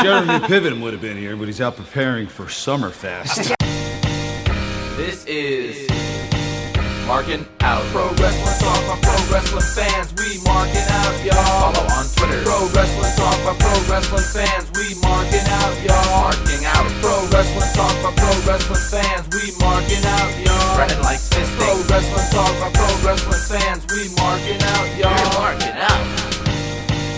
Jeremy Piven would have been here, but he's out preparing for Summerfest. This is Markin Out. Pro Wrestling Talk by Pro Wrestling fans. We marking out, y'all. Follow on Twitter. Pro Wrestling Talk by Pro Wrestling fans. We marking out, y'all. Marking Out. Pro Wrestling Talk by Pro Wrestling fans. We marking out, y'all. Brennan likes fisting. Pro Wrestling Talk by Pro Wrestling fans. We marking out, y'all. We're marking out.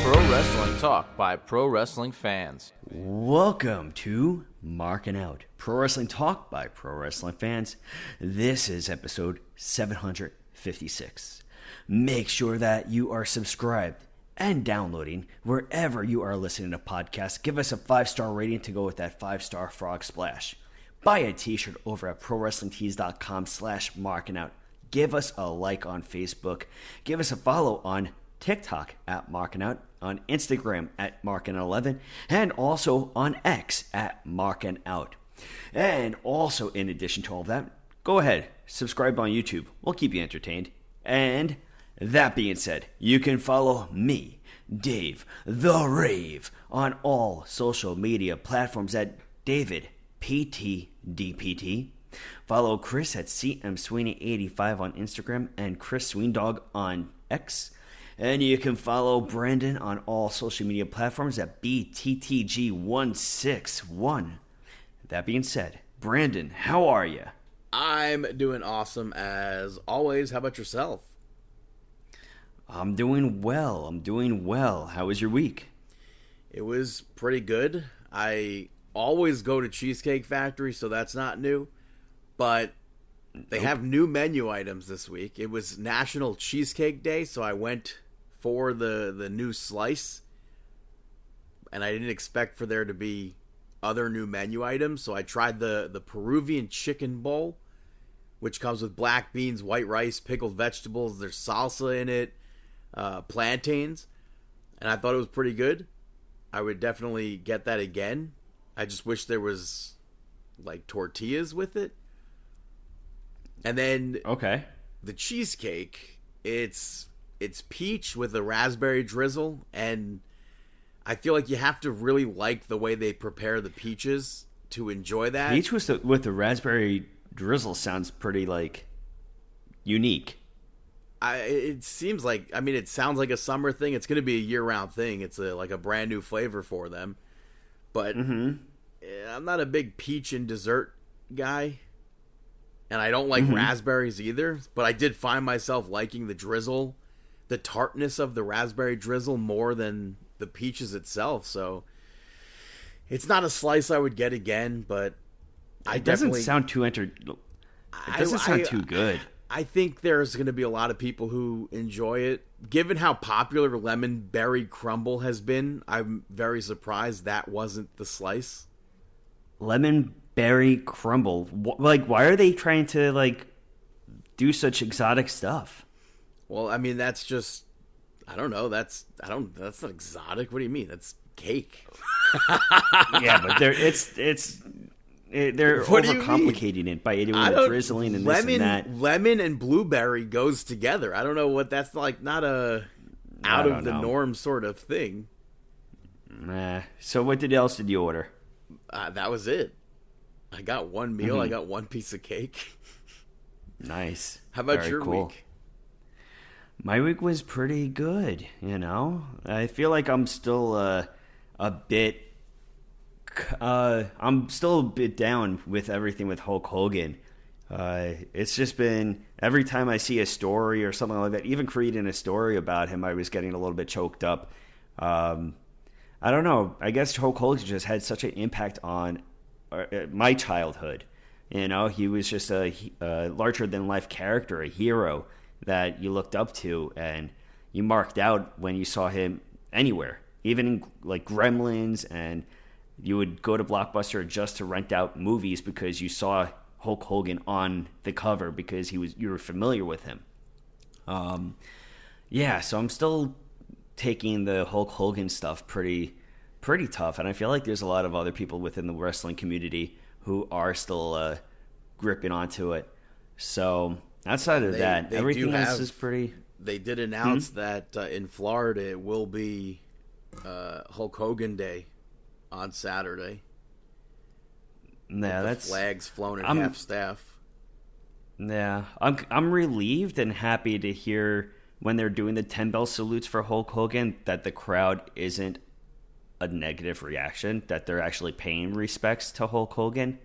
Pro Wrestling Talk by Pro Wrestling fans. Welcome to Markin Out, Pro Wrestling Talk by Pro Wrestling fans. This is episode 756. Make sure that you are subscribed and downloading wherever you are listening to podcasts. Give us a 5-star rating to go with that 5-star frog splash. Buy a t-shirt over at prowrestlingtees.com/markinout. Give us a like on Facebook. Give us a follow on TikTok at Markin Out, on Instagram at Markin11, and also on X at Markin Out. And also, in addition to all of that, go ahead, subscribe on YouTube. We'll keep you entertained. And that being said, you can follow me, Dave the Rave, on all social media platforms at David PTDPT. Follow Chris at CMSweeney85 on Instagram and Chris Sweendog on X. And you can follow Brandon on all social media platforms at BTTG161. That being said, Brandon, how are you? I'm doing awesome as always. How about yourself? I'm doing well. How was your week? It was pretty good. I always go to Cheesecake Factory, so that's not new. But they have new menu items this week. It was National Cheesecake Day, so I went for the new slice, and I didn't expect for there to be other new menu items, so I tried the Peruvian chicken bowl, which comes with black beans, white rice, pickled vegetables. There's salsa in it, plantains, and I thought it was pretty good. I would definitely get that again. I just wish there was like tortillas with it. And then the cheesecake, it's peach with a raspberry drizzle, and I feel like you have to really like the way they prepare the peaches to enjoy that. Peach with the raspberry drizzle sounds pretty, like, unique. It seems like, it sounds like a summer thing. It's going to be a year-round thing. It's like a brand new flavor for them. But I'm not a big peach and dessert guy. And I don't like raspberries either, but I did find myself liking the drizzle, the tartness of the raspberry drizzle more than the peaches itself. So it's not a slice I would get again, but it doesn't sound too good. I think there's going to be a lot of people who enjoy it. Given how popular lemon berry crumble has been, I'm very surprised that wasn't the slice. Lemon berry crumble. Like, why are they trying to, like, do such exotic stuff? Well, that's just, I don't know. That's not exotic. What do you mean? That's cake. Yeah, but they're overcomplicating it by doing drizzling and this and that. Lemon and blueberry goes together. I don't know what that's like. Not a out of the norm sort of thing. Nah. So what else did you order? That was it. I got one meal. I got one piece of cake. Nice. How about your week? My week was pretty good, I feel like I'm still a bit down with everything with Hulk Hogan. It's just been, every time I see a story or something like that, even creating a story about him, I was getting a little bit choked up. I don't know. I guess Hulk Hogan just had such an impact on my childhood. He was just a larger-than-life character, a hero that you looked up to, and you marked out when you saw him anywhere, even in, like, Gremlins, and you would go to Blockbuster just to rent out movies because you saw Hulk Hogan on the cover because you were familiar with him. So I'm still taking the Hulk Hogan stuff pretty tough, and I feel like there's a lot of other people within the wrestling community who are still gripping onto it. So outside of that, everything else is pretty. They did announce that in Florida it will be Hulk Hogan Day on Saturday. Yeah, The that's flags flown at half staff. Yeah, I'm relieved and happy to hear when they're doing the 10 bell salutes for Hulk Hogan that the crowd isn't a negative reaction, that they're actually paying respects to Hulk Hogan.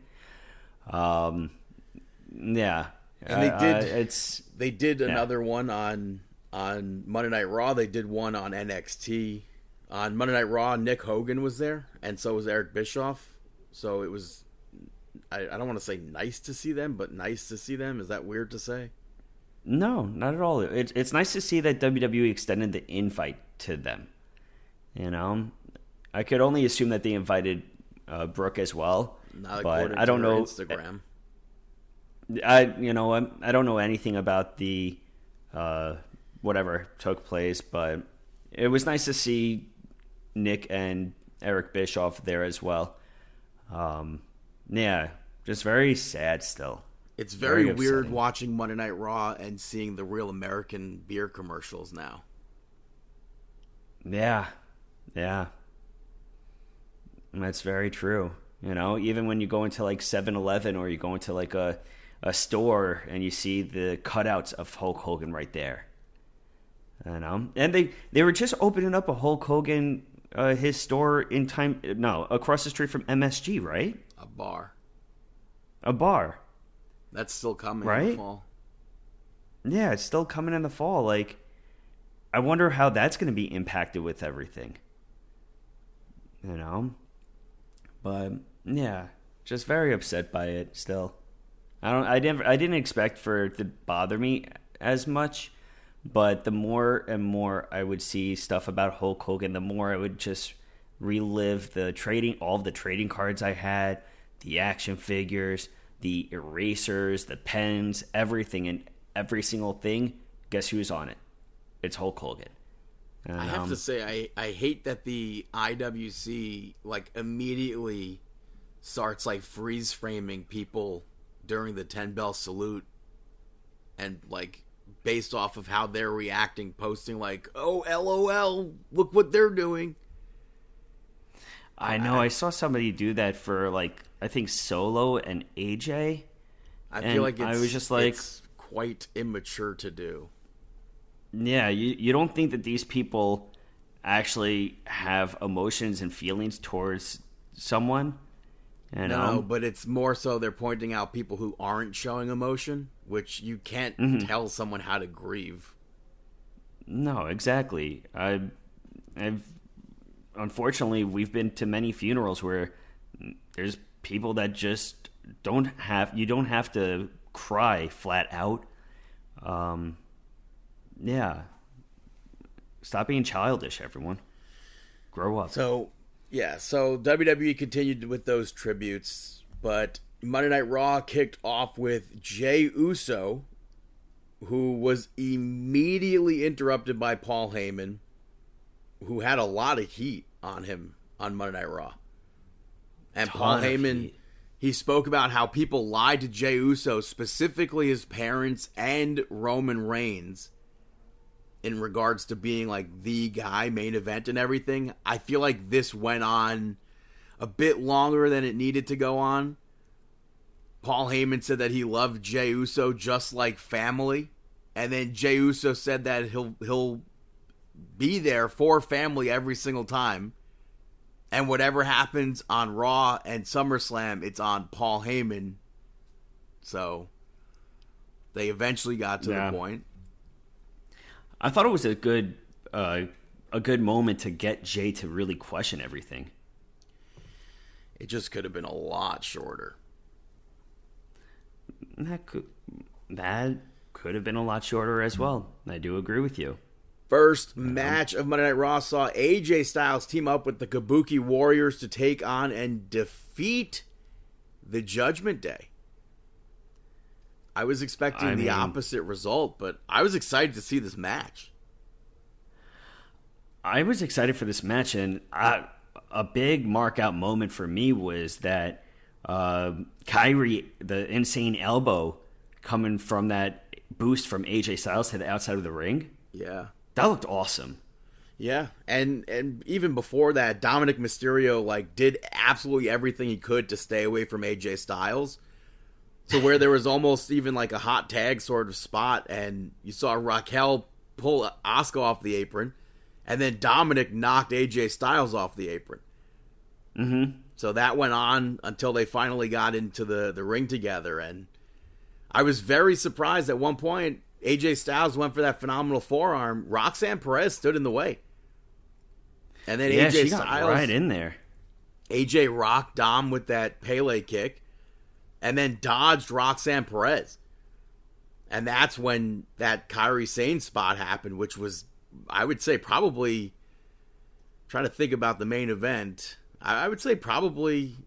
Yeah, and they did another one on Monday Night Raw. They did one on NXT. On Monday Night Raw, Nick Hogan was there, and so was Eric Bischoff. So it was, I don't want to say nice to see them, but nice to see them. Is that weird to say? No, not at all. It's nice to see that WWE extended the invite to them. You know, I could only assume that they invited Brooke as well, but I don't know. Instagram. I don't know anything about the whatever took place, but it was nice to see Nick and Eric Bischoff there as well. Yeah, just very sad still. It's very weird watching Monday Night Raw and seeing the Real American beer commercials now. Yeah. That's very true. You know, even when you go into like 7-Eleven or you go into like a store and you see the cutouts of Hulk Hogan right there. You know, and they were just opening up a Hulk Hogan his store across the street from MSG, right? A bar. That's still coming right? in the fall. Yeah, it's still coming in the fall. Like, I wonder how that's going to be impacted with everything. You know? But, yeah, just very upset by it still. I didn't expect for it to bother me as much, but the more and more I would see stuff about Hulk Hogan, the more I would just relive all of the trading cards I had, the action figures, the erasers, the pens, everything, and every single thing. Guess who's on it? It's Hulk Hogan. I have to say, I hate that the IWC immediately starts freeze framing people during the 10 bell salute, and based off of how they're reacting, posting oh, LOL, look what they're doing. I know. I saw somebody do that for I think Solo and AJ. I feel like it's quite immature to do. Yeah, you don't think that these people actually have emotions and feelings towards someone? You know? No, but it's more so they're pointing out people who aren't showing emotion, which you can't tell someone how to grieve. No, exactly. I've unfortunately, we've been to many funerals where there's people that just you don't have to cry flat out. Yeah. Stop being childish, everyone. Grow up. So WWE continued with those tributes, but Monday Night Raw kicked off with Jey Uso, who was immediately interrupted by Paul Heyman, who had a lot of heat on him on Monday Night Raw. And Paul Heyman, he spoke about how people lied to Jey Uso, specifically his parents and Roman Reigns, in regards to being the guy, main event and everything. I feel like this went on a bit longer than it needed to go on. Paul Heyman said that he loved Jey Uso just like family. And then Jey Uso said that he'll be there for family every single time. And whatever happens on Raw and SummerSlam, it's on Paul Heyman. So they eventually got to the point. I thought it was a good moment to get Jay to really question everything. It just could have been a lot shorter. That could have been a lot shorter as well. I do agree with you. First match of Monday Night Raw saw AJ Styles team up with the Kabuki Warriors to take on and defeat the Judgment Day. I was expecting the opposite result, but I was excited to see this match. I was excited for this match, and a big mark out moment for me was that Kyrie, the insane elbow coming from that boost from AJ Styles to the outside of the ring. Yeah. That looked awesome. Yeah, and even before that, Dominic Mysterio like did absolutely everything he could to stay away from AJ Styles, to where there was almost even like a hot tag sort of spot, and you saw Raquel pull Asuka off the apron, and then Dominic knocked AJ Styles off the apron. Mm-hmm. So that went on until they finally got into the ring together, and I was very surprised at one point AJ Styles went for that phenomenal forearm. Roxanne Perez stood in the way. And then AJ she got Styles right in there. AJ rocked Dom with that Pele kick and then dodged Roxanne Perez. And that's when that Kairi Sane spot happened, which was, I would say, probably, trying to think about the main event, I would say probably,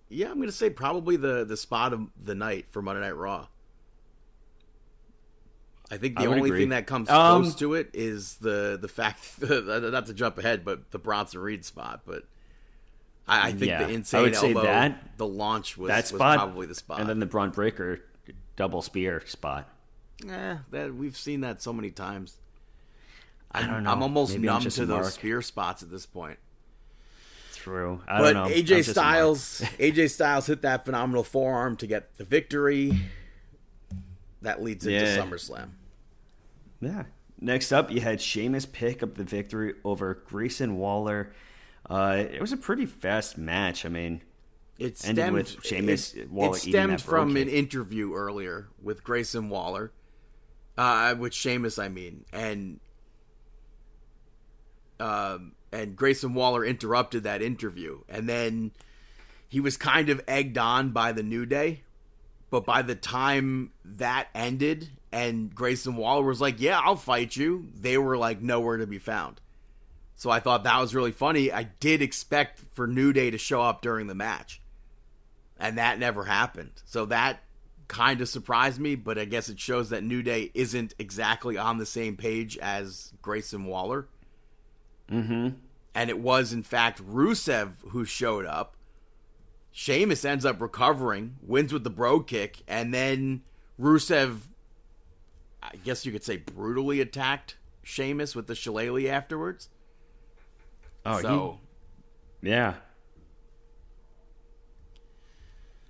yeah, I'm going to say probably the spot of the night for Monday Night Raw. I think the only thing that comes close to it is the fact, not to jump ahead, but the Bronson Reed spot. But I think the insane elbow, the launch was probably the spot. And then the Braun Breaker double spear spot. We've seen that so many times. I don't know. I'm almost Maybe numb to those spear spots at this point. True. I don't know. AJ Styles hit that phenomenal forearm to get the victory. That leads into SummerSlam. Yeah. Next up, you had Sheamus pick up the victory over Grayson Waller. It was a pretty fast match. I mean, it ended with Sheamus Waller eating that stemmed from kick. an interview earlier with Grayson Waller, with Sheamus, I mean, and Grayson Waller interrupted that interview, and then he was kind of egged on by the New Day. But by the time that ended and Grayson Waller was like, yeah, I'll fight you, they were like nowhere to be found. So I thought that was really funny. I did expect for New Day to show up during the match. And that never happened. So that kind of surprised me, but I guess it shows that New Day isn't exactly on the same page as Grayson Waller. Mm-hmm. And it was, in fact, Rusev who showed up. Sheamus ends up recovering, wins with the bro kick, and then Rusev, I guess you could say, brutally attacked Sheamus with the shillelagh afterwards. Yeah.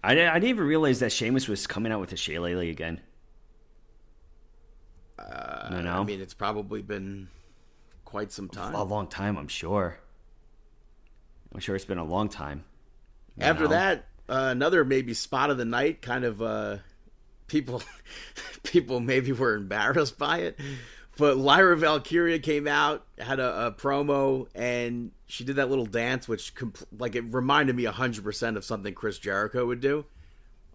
I didn't even realize that Sheamus was coming out with a shillelagh again. I mean, it's probably been quite some time. A long time, I'm sure. I'm sure it's been a long time. After that, another maybe spot of the night, kind of people maybe were embarrassed by it. But Lyra Valkyria came out, had a promo, and she did that little dance, which it reminded me 100% of something Chris Jericho would do.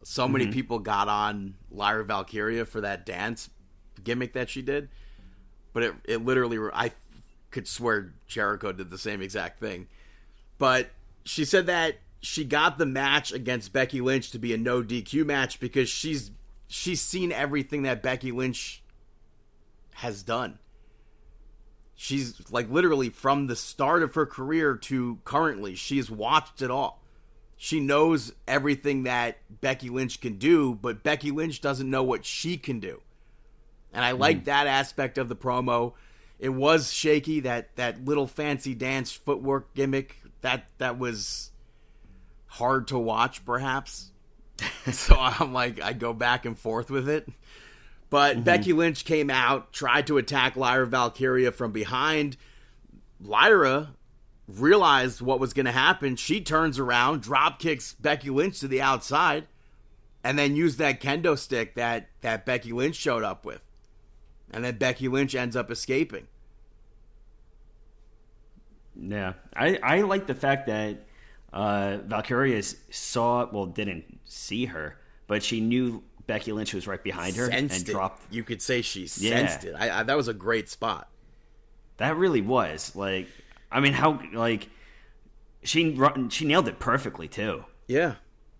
So many people got on Lyra Valkyria for that dance gimmick that she did. But it literally, I could swear Jericho did the same exact thing. But she said that she got the match against Becky Lynch to be a no DQ match because she's seen everything that Becky Lynch has done. She's like literally from the start of her career to currently, she's watched it all. She knows everything that Becky Lynch can do, but Becky Lynch doesn't know what she can do. And I like that aspect of the promo. It was shaky, that little fancy dance footwork gimmick, that was hard to watch, perhaps. So I'm like, I go back and forth with it. But Becky Lynch came out, tried to attack Lyra Valkyria from behind. Lyra realized what was going to happen. She turns around, drop kicks Becky Lynch to the outside, and then used that kendo stick that Becky Lynch showed up with. And then Becky Lynch ends up escaping. Yeah. I like the fact that Valkyria didn't see her, but she knew Becky Lynch was right behind her and dropped. You could say she sensed it. That was a great spot. That really was. Like, I mean, how, like, she nailed it perfectly too. Yeah.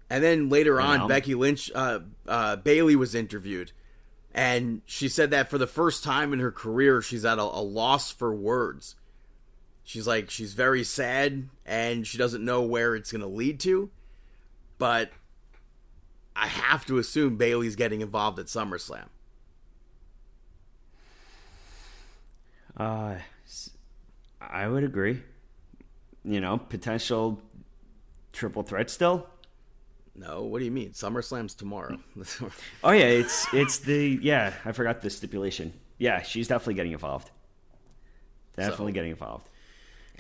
And then later on, Becky Lynch, Bayley was interviewed, and she said that for the first time in her career, she's at a loss for words. She's like, she's very sad, and she doesn't know where it's going to lead to, but I have to assume Bayley's getting involved at SummerSlam. I would agree. Potential triple threat still. No, what do you mean? SummerSlam's tomorrow. Oh yeah, I forgot the stipulation. Yeah, she's definitely getting involved. Getting involved.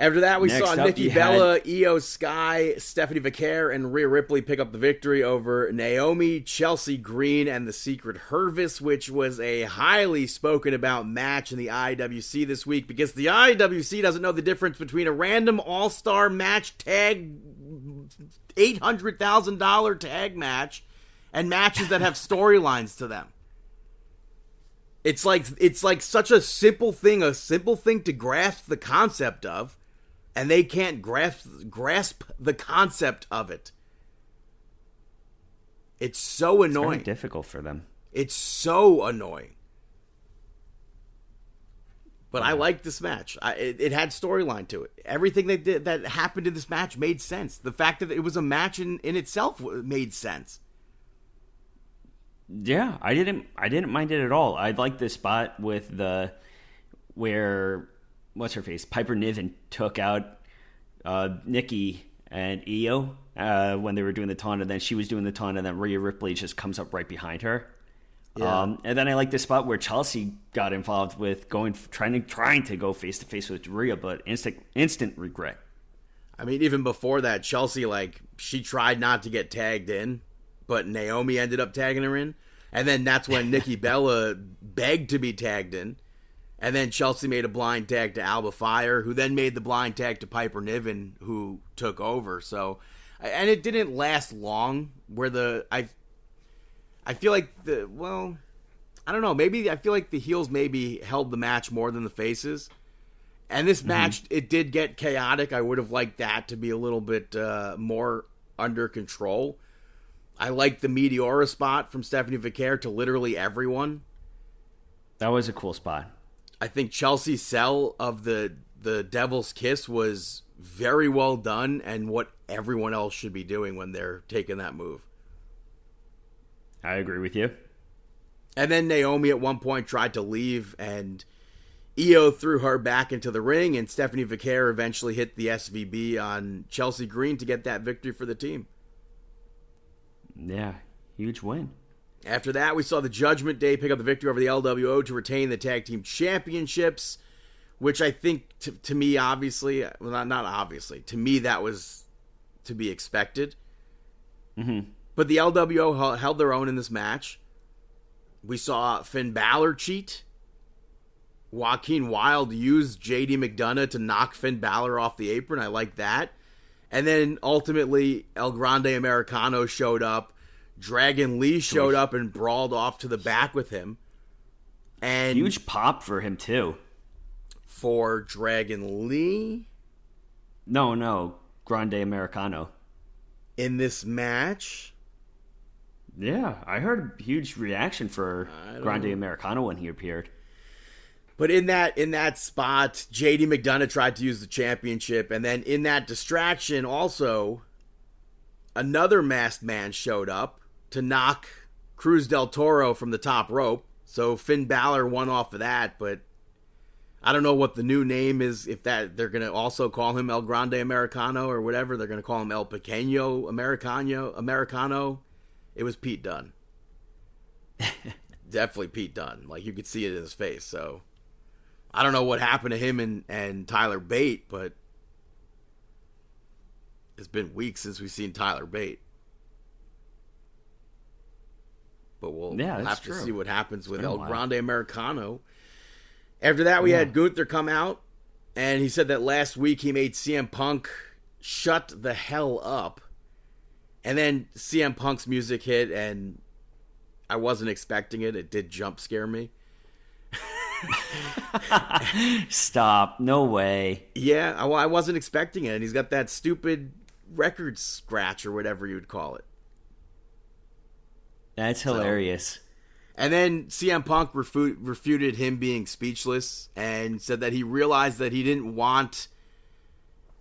After that, we Next saw up, Nikki Bella, Io Sky, Stephanie Vaquer, and Rhea Ripley pick up the victory over Naomi, Chelsea Green, and the Secret Hervis, which was a highly spoken about match in the IWC this week because the IWC doesn't know the difference between a random all-star match tag, $800,000 tag match, and matches that have storylines to them. It's like such a simple thing to grasp the concept of. And they can't grasp the concept of it. It's so annoying. It's very difficult for them. It's so annoying. But I liked this match. It had storyline to it. Everything that happened in this match made sense. The fact that it was a match in itself made sense. Yeah, I didn't mind it at all. I liked this spot with where what's her face, Piper Niven took out Nikki and Io when they were doing the taunt, and then she was doing the taunt, and then Rhea Ripley just comes up right behind her. Yeah. And then I like the spot where Chelsea got involved with trying to go face to face with Rhea, but instant regret. I mean, even before that, Chelsea she tried not to get tagged in, but Naomi ended up tagging her in, and then that's when Nikki Bella begged to be tagged in. And then Chelsea made a blind tag to Alba Fire, who then made the blind tag to Piper Niven, who took over. So, and it didn't last long. I feel like I don't know. Maybe I feel like the heels maybe held the match more than the faces. And this match, it did get chaotic. I would have liked that to be a little bit more under control. I liked the Meteora spot from Stephanie Vaquer to literally everyone. That was a cool spot. I think Chelsea's sell of the Devil's Kiss was very well done and what everyone else should be doing when they're taking that move. I agree with you. And then Naomi at one point tried to leave and Io threw her back into the ring and Stephanie Vaquer eventually hit the SVB on Chelsea Green to get that victory for the team. Yeah, huge win. After that, we saw the Judgment Day pick up the victory over the LWO to retain the tag team championships, which I think, to me, obviously, well, not obviously, to me, that was to be expected. Mm-hmm. But the LWO held their own in this match. We saw Finn Balor cheat. Joaquin Wilde used JD McDonough to knock Finn Balor off the apron. I like that. And then, ultimately, El Grande Americano showed up. Dragon Lee showed up and brawled off to the back with him. And huge pop for him, too. For Dragon Lee? No. Grande Americano. In this match? Yeah, I heard a huge reaction for Grande Americano when he appeared. But in that spot, JD McDonough tried to use the championship. And then in that distraction also, another masked man showed up to knock Cruz del Toro from the top rope. So Finn Balor won off of that, but I don't know what the new name is, if that they're going to also call him El Grande Americano or whatever. They're going to call him El Pequeño Americano. It was Pete Dunne. Definitely Pete Dunne. Like, you could see it in his face. So I don't know what happened to him and Tyler Bate, but it's been weeks since we've seen Tyler Bate. But we'll have to see what happens with El Grande Americano. After that, we had Gunther come out, and he said that last week he made CM Punk shut the hell up. And then CM Punk's music hit, and I wasn't expecting it. It did jump scare me. Stop. No way. Yeah, I wasn't expecting it. And he's got that stupid record scratch or whatever you would call it. That's hilarious. And then CM Punk refuted him being speechless and said that he realized that he didn't want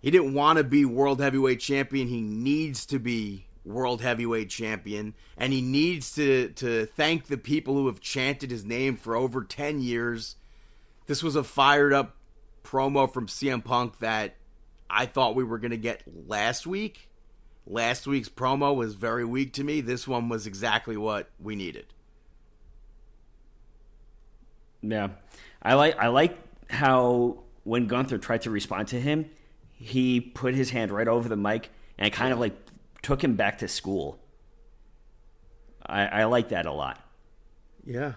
to be World Heavyweight Champion. He needs to be World Heavyweight Champion, and he needs to thank the people who have chanted his name for over 10 years. This was a fired up promo from CM Punk that I thought we were going to get last week. Last week's promo was very weak to me. This one was exactly what we needed. Yeah. I like how when Gunther tried to respond to him, he put his hand right over the mic and kind of like took him back to school. I like that a lot. Yeah.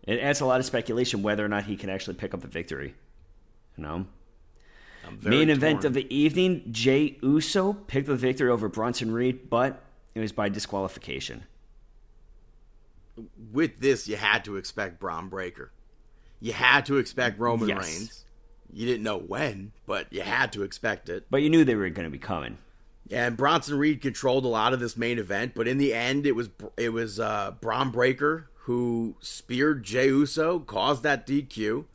It adds a lot of speculation whether or not he can actually pick up the victory. You know? Main event of the evening, Jey Uso picked the victory over Bronson Reed, but it was by disqualification. With this, you had to expect Braun Breaker. You had to expect Roman Reigns. You didn't know when, but you had to expect it. But you knew they were going to be coming. And Bronson Reed controlled a lot of this main event, but in the end, it was Braun Breaker who speared Jey Uso, caused that DQ.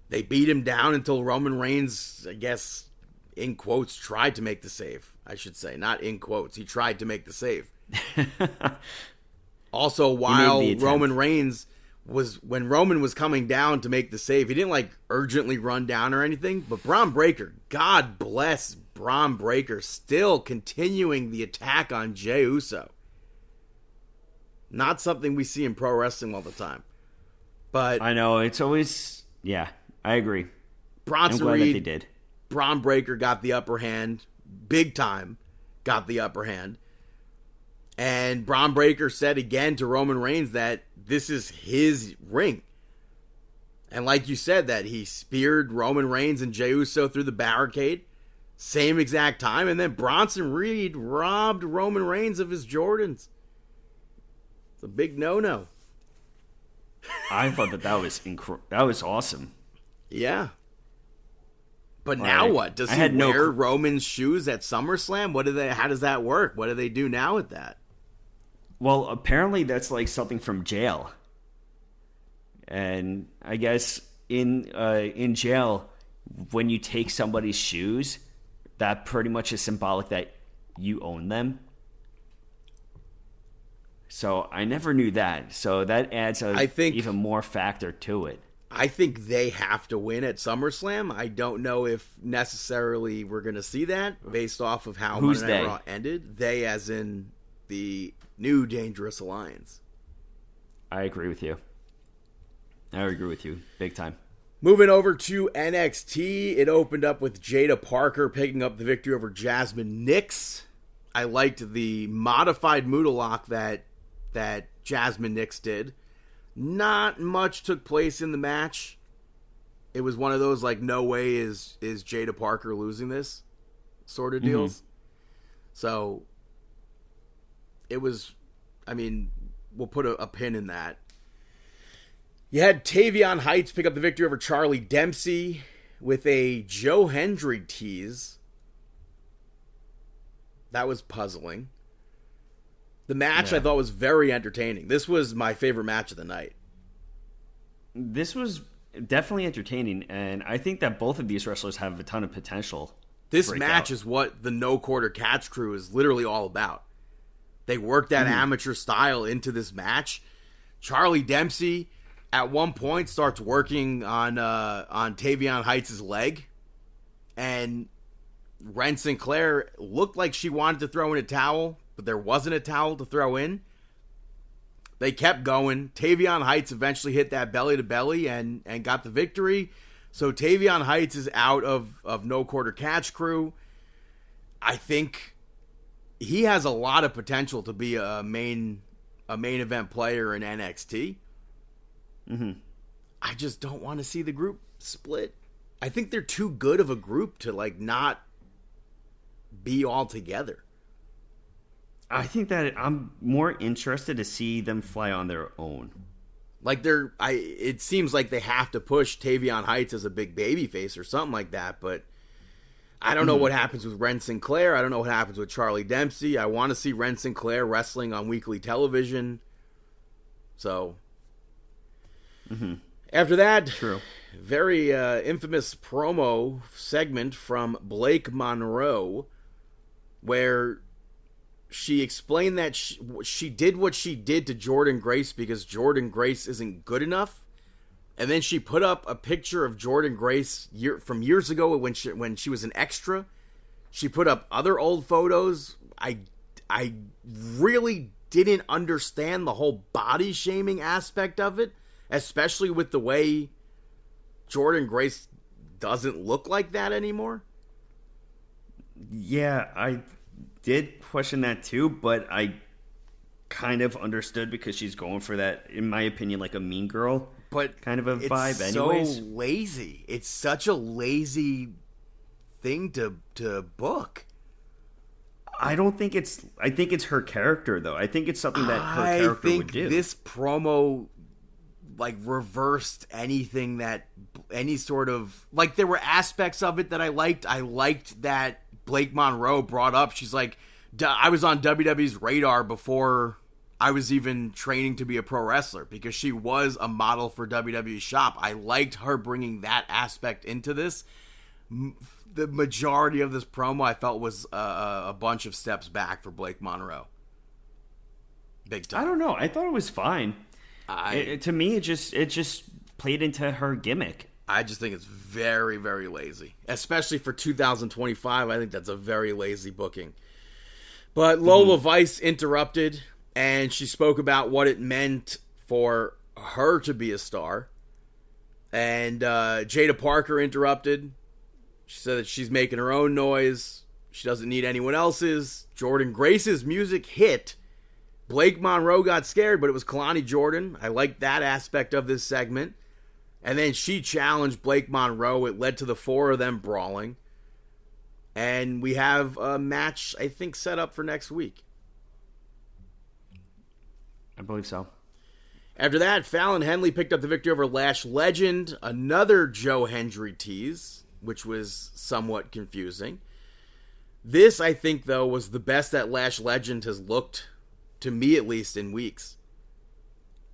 They beat him down until Roman Reigns, I guess, in quotes, tried to make the save. I should say, not in quotes. He tried to make the save. Also, while Roman Reigns when Roman was coming down to make the save, he didn't like urgently run down or anything, but Braun Breaker, God bless Braun Breaker, still continuing the attack on Jey Uso. Not something we see in pro wrestling all the time. But I know, it's always, yeah, I agree. Bronson I'm glad Reed, that they did. Braun Breaker got the upper hand, big time got the upper hand. And Braun Breaker said again to Roman Reigns that this is his ring. And like you said, that he speared Roman Reigns and Jey Uso through the barricade, same exact time, and then Bronson Reed robbed Roman Reigns of his Jordans. It's a big no-no. I thought that was awesome. Yeah. But now what? Does he wear Roman's shoes at SummerSlam? How does that work? What do they do now with that? Well, apparently that's like something from jail. And I guess in jail, when you take somebody's shoes, that pretty much is symbolic that you own them. So I never knew that. So that adds even more factor to it. I think they have to win at SummerSlam. I don't know if necessarily we're going to see that based off of how Monday Night Raw ended. They as in the New Dangerous Alliance. I agree with you. Big time. Moving over to NXT, it opened up with Jada Parker picking up the victory over Jasmine Nix. I liked the modified Moodalock that Jasmine Nix did. Not much took place in the match. It was one of those like, no way is Jada Parker losing this sort of deals. Mm-hmm. So it was, I mean, we'll put a pin in that. You had Tavion Heights pick up the victory over Charlie Dempsey with a Joe Hendry tease. That was puzzling. The match I thought was very entertaining. This was my favorite match of the night. This was definitely entertaining, and I think that both of these wrestlers have a ton of potential. This match is what the No Quarter Catch crew is literally all about. They worked that amateur style into this match. Charlie Dempsey, at one point, starts working on Tavion Heights' leg, and Ren Sinclair looked like she wanted to throw in a towel, but there wasn't a towel to throw in. They kept going. Tavion Heights eventually hit that belly-to-belly and got the victory. So Tavion Heights is out of No Quarter Catch crew. I think he has a lot of potential to be a main event player in NXT. Mm-hmm. I just don't want to see the group split. I think they're too good of a group to like not be all together. I think that I'm more interested to see them fly on their own. Like it seems like they have to push Tavion Heights as a big baby face or something like that, but I don't know what happens with Ren Sinclair. I don't know what happens with Charlie Dempsey. I want to see Ren Sinclair wrestling on weekly television. So, after that, very infamous promo segment from Blake Monroe, where she explained that she did what she did to Jordynne Grace because Jordynne Grace isn't good enough, And then she put up a picture of Jordynne Grace from years ago when she was an extra. She put up other old photos. I really didn't understand the whole body shaming aspect of it, especially with the way Jordynne Grace doesn't look like that anymore. Yeah, I did question that too, but I kind of understood because she's going for that, in my opinion, like a mean girl kind of a vibe anyways. It's so lazy. It's such a lazy thing to book. I think it's her character though. I think it's something that her character would do. This promo like reversed anything that any sort of like there were aspects of it that I liked. I liked that Blake Monroe brought up. She's like, I was on WWE's radar before I was even training to be a pro wrestler because she was a model for WWE Shop. I liked her bringing that aspect into this. The majority of this promo I felt was a bunch of steps back for Blake Monroe. Big time. I don't know. I thought it was fine. To me, it just played into her gimmick. I just think it's very, very lazy. Especially for 2025, I think that's a very lazy booking. But Lola Vice interrupted, and she spoke about what it meant for her to be a star. And Jada Parker interrupted. She said that she's making her own noise. She doesn't need anyone else's. Jordynne Grace's music hit. Blake Monroe got scared, but it was Kalani Jordan. I liked that aspect of this segment. And then she challenged Blake Monroe. It led to the four of them brawling. And we have a match, I think, set up for next week. I believe so. After that, Fallon Henley picked up the victory over Lash Legend. Another Joe Hendry tease, which was somewhat confusing. This, I think, though, was the best that Lash Legend has looked, to me at least, in weeks.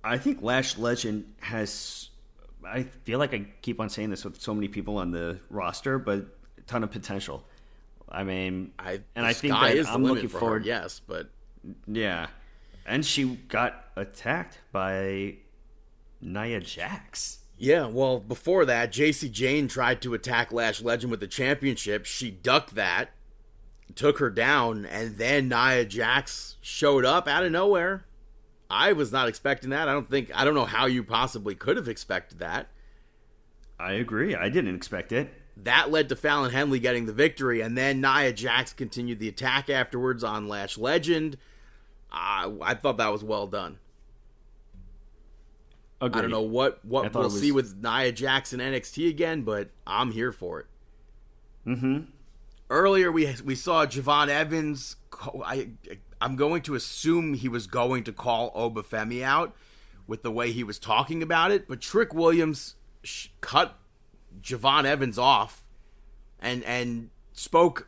I think Lash Legend has... I feel like I keep on saying this with so many people on the roster, but a ton of potential. I mean, I think that I'm looking forward. Yes, but yeah, and she got attacked by Nia Jax. Yeah, well, before that, JC Jane tried to attack Lash Legend with the championship. She ducked that, took her down, and then Nia Jax showed up out of nowhere. I was not expecting that. I don't know how you possibly could have expected that. I agree. I didn't expect it. That led to Fallon Henley getting the victory, and then Nia Jax continued the attack afterwards on Lash Legend. I thought that was well done. Agreed. I don't know what we'll see with Nia Jax in NXT again, but I'm here for it. Mm-hmm. Earlier, we saw Javon Evans. I'm going to assume he was going to call Obafemi out with the way he was talking about it, but Trick Williams cut Javon Evans off and spoke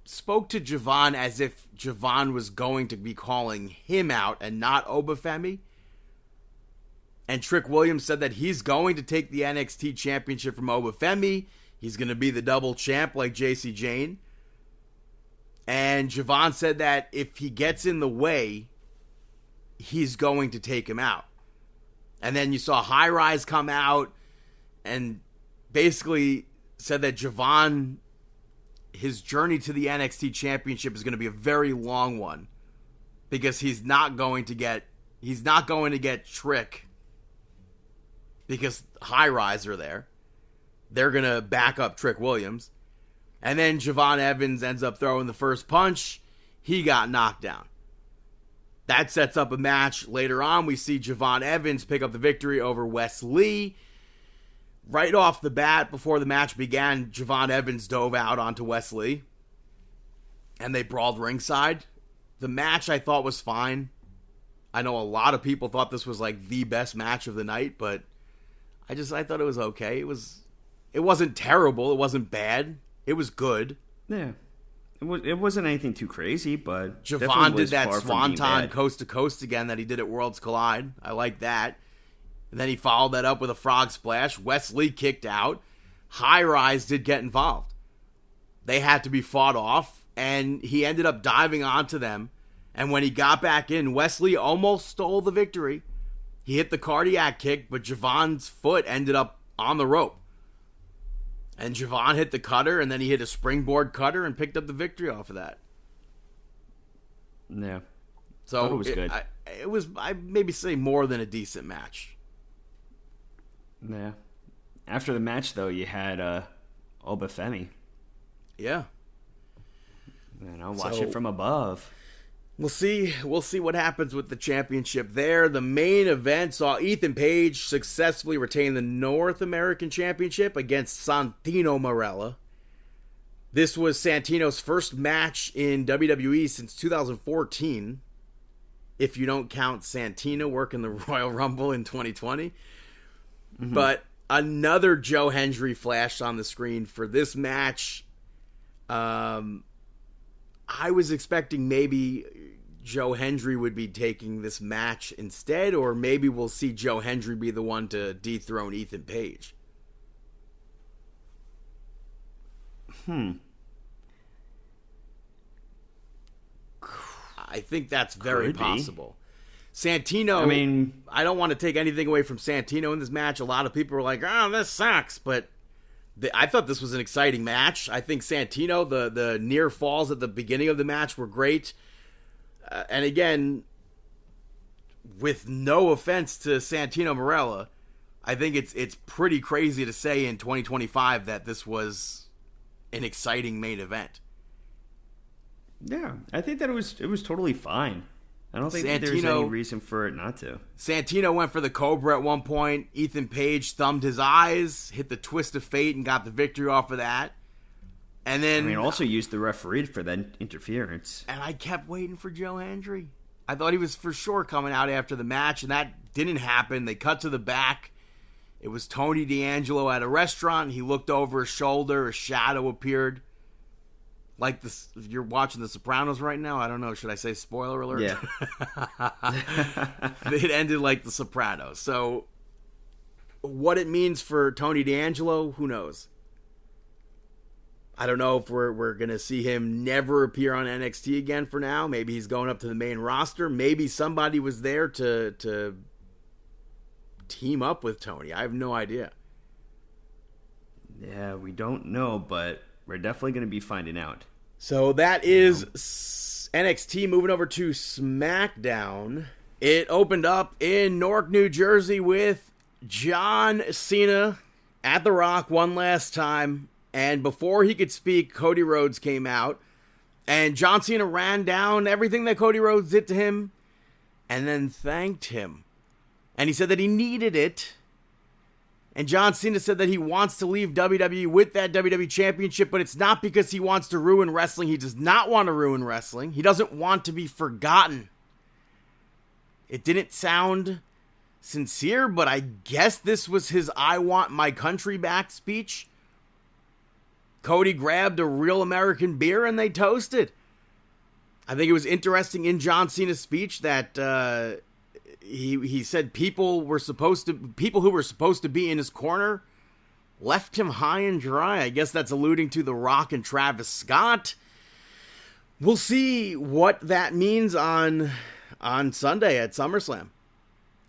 to Javon as if Javon was going to be calling him out and not Obafemi. And Trick Williams said that he's going to take the NXT championship from Obafemi. He's going to be the double champ like JC Jane. And Javon said that if he gets in the way, he's going to take him out. And then you saw High Rise come out and basically said that Javon, his journey to the NXT championship is going to be a very long one because he's not going to get Trick because High Rise are there. They're going to back up Trick Williams. And then Javon Evans ends up throwing the first punch. He got knocked down. That sets up a match. Later on, we see Javon Evans pick up the victory over Wes Lee. Right off the bat, before the match began, Javon Evans dove out onto Wes Lee. And they brawled ringside. The match I thought was fine. I know a lot of people thought this was like the best match of the night, but I thought it was okay. It wasn't terrible. It wasn't bad. It was good. Yeah. It wasn't anything too crazy, but Javon did that swanton coast to coast again that he did at Worlds Collide. I like that. And then he followed that up with a frog splash. Wes Lee kicked out. High Rise did get involved. They had to be fought off, and he ended up diving onto them. And when he got back in, Wes Lee almost stole the victory. He hit the cardiac kick, but Javon's foot ended up on the rope. And Javon hit the cutter, and then he hit a springboard cutter and picked up the victory off of that. Yeah. So it was good. It was, I'd maybe say, more than a decent match. Yeah. After the match, though, you had Obafemi. Yeah. Watch it from above. We'll see what happens with the championship there. The main event saw Ethan Page successfully retain the North American Championship against Santino Marella. This was Santino's first match in WWE since 2014, if you don't count Santino working the Royal Rumble in 2020. Mm-hmm. But another Joe Hendry flashed on the screen for this match. I was expecting maybe Joe Hendry would be taking this match instead, or maybe we'll see Joe Hendry be the one to dethrone Ethan Page. I think that's very possible. Santino, I don't want to take anything away from Santino in this match. A lot of people were like, oh, this sucks, but I thought this was an exciting match. I think Santino, the near falls at the beginning of the match were great. And again, with no offense to Santino Marella, I think it's pretty crazy to say in 2025 that this was an exciting main event. Yeah, I think that it was totally fine. I don't think there's any reason for it not to. Santino went for the Cobra at one point. Ethan Page thumbed his eyes, hit the twist of fate, and got the victory off of that. And then also used the referee for that interference. And I kept waiting for Joe Hendry. I thought he was for sure coming out after the match, and that didn't happen. They cut to the back. It was Tony D'Angelo at a restaurant. He looked over his shoulder. A shadow appeared. Like this, if you're watching The Sopranos right now, I don't know, should I say spoiler alert? Yeah. It ended like The Sopranos. So, what it means for Tony D'Angelo, who knows? I don't know if we're going to see him never appear on NXT again for now. Maybe he's going up to the main roster. Maybe somebody was there to team up with Tony. I have no idea. Yeah, we don't know, but we're definitely going to be finding out. So that is NXT. Moving over to SmackDown. It opened up in Newark, New Jersey with John Cena at The Rock one last time. And before he could speak, Cody Rhodes came out. And John Cena ran down everything that Cody Rhodes did to him and then thanked him. And he said that he needed it. And John Cena said that he wants to leave WWE with that WWE Championship, but it's not because he wants to ruin wrestling. He does not want to ruin wrestling. He doesn't want to be forgotten. It didn't sound sincere, but I guess this was his I want my country back speech. Cody grabbed a real American beer and they toasted. I think it was interesting in John Cena's speech that he said people who were supposed to be in his corner left him high and dry. I guess that's alluding to The Rock and Travis Scott. We'll see what that means on Sunday at SummerSlam.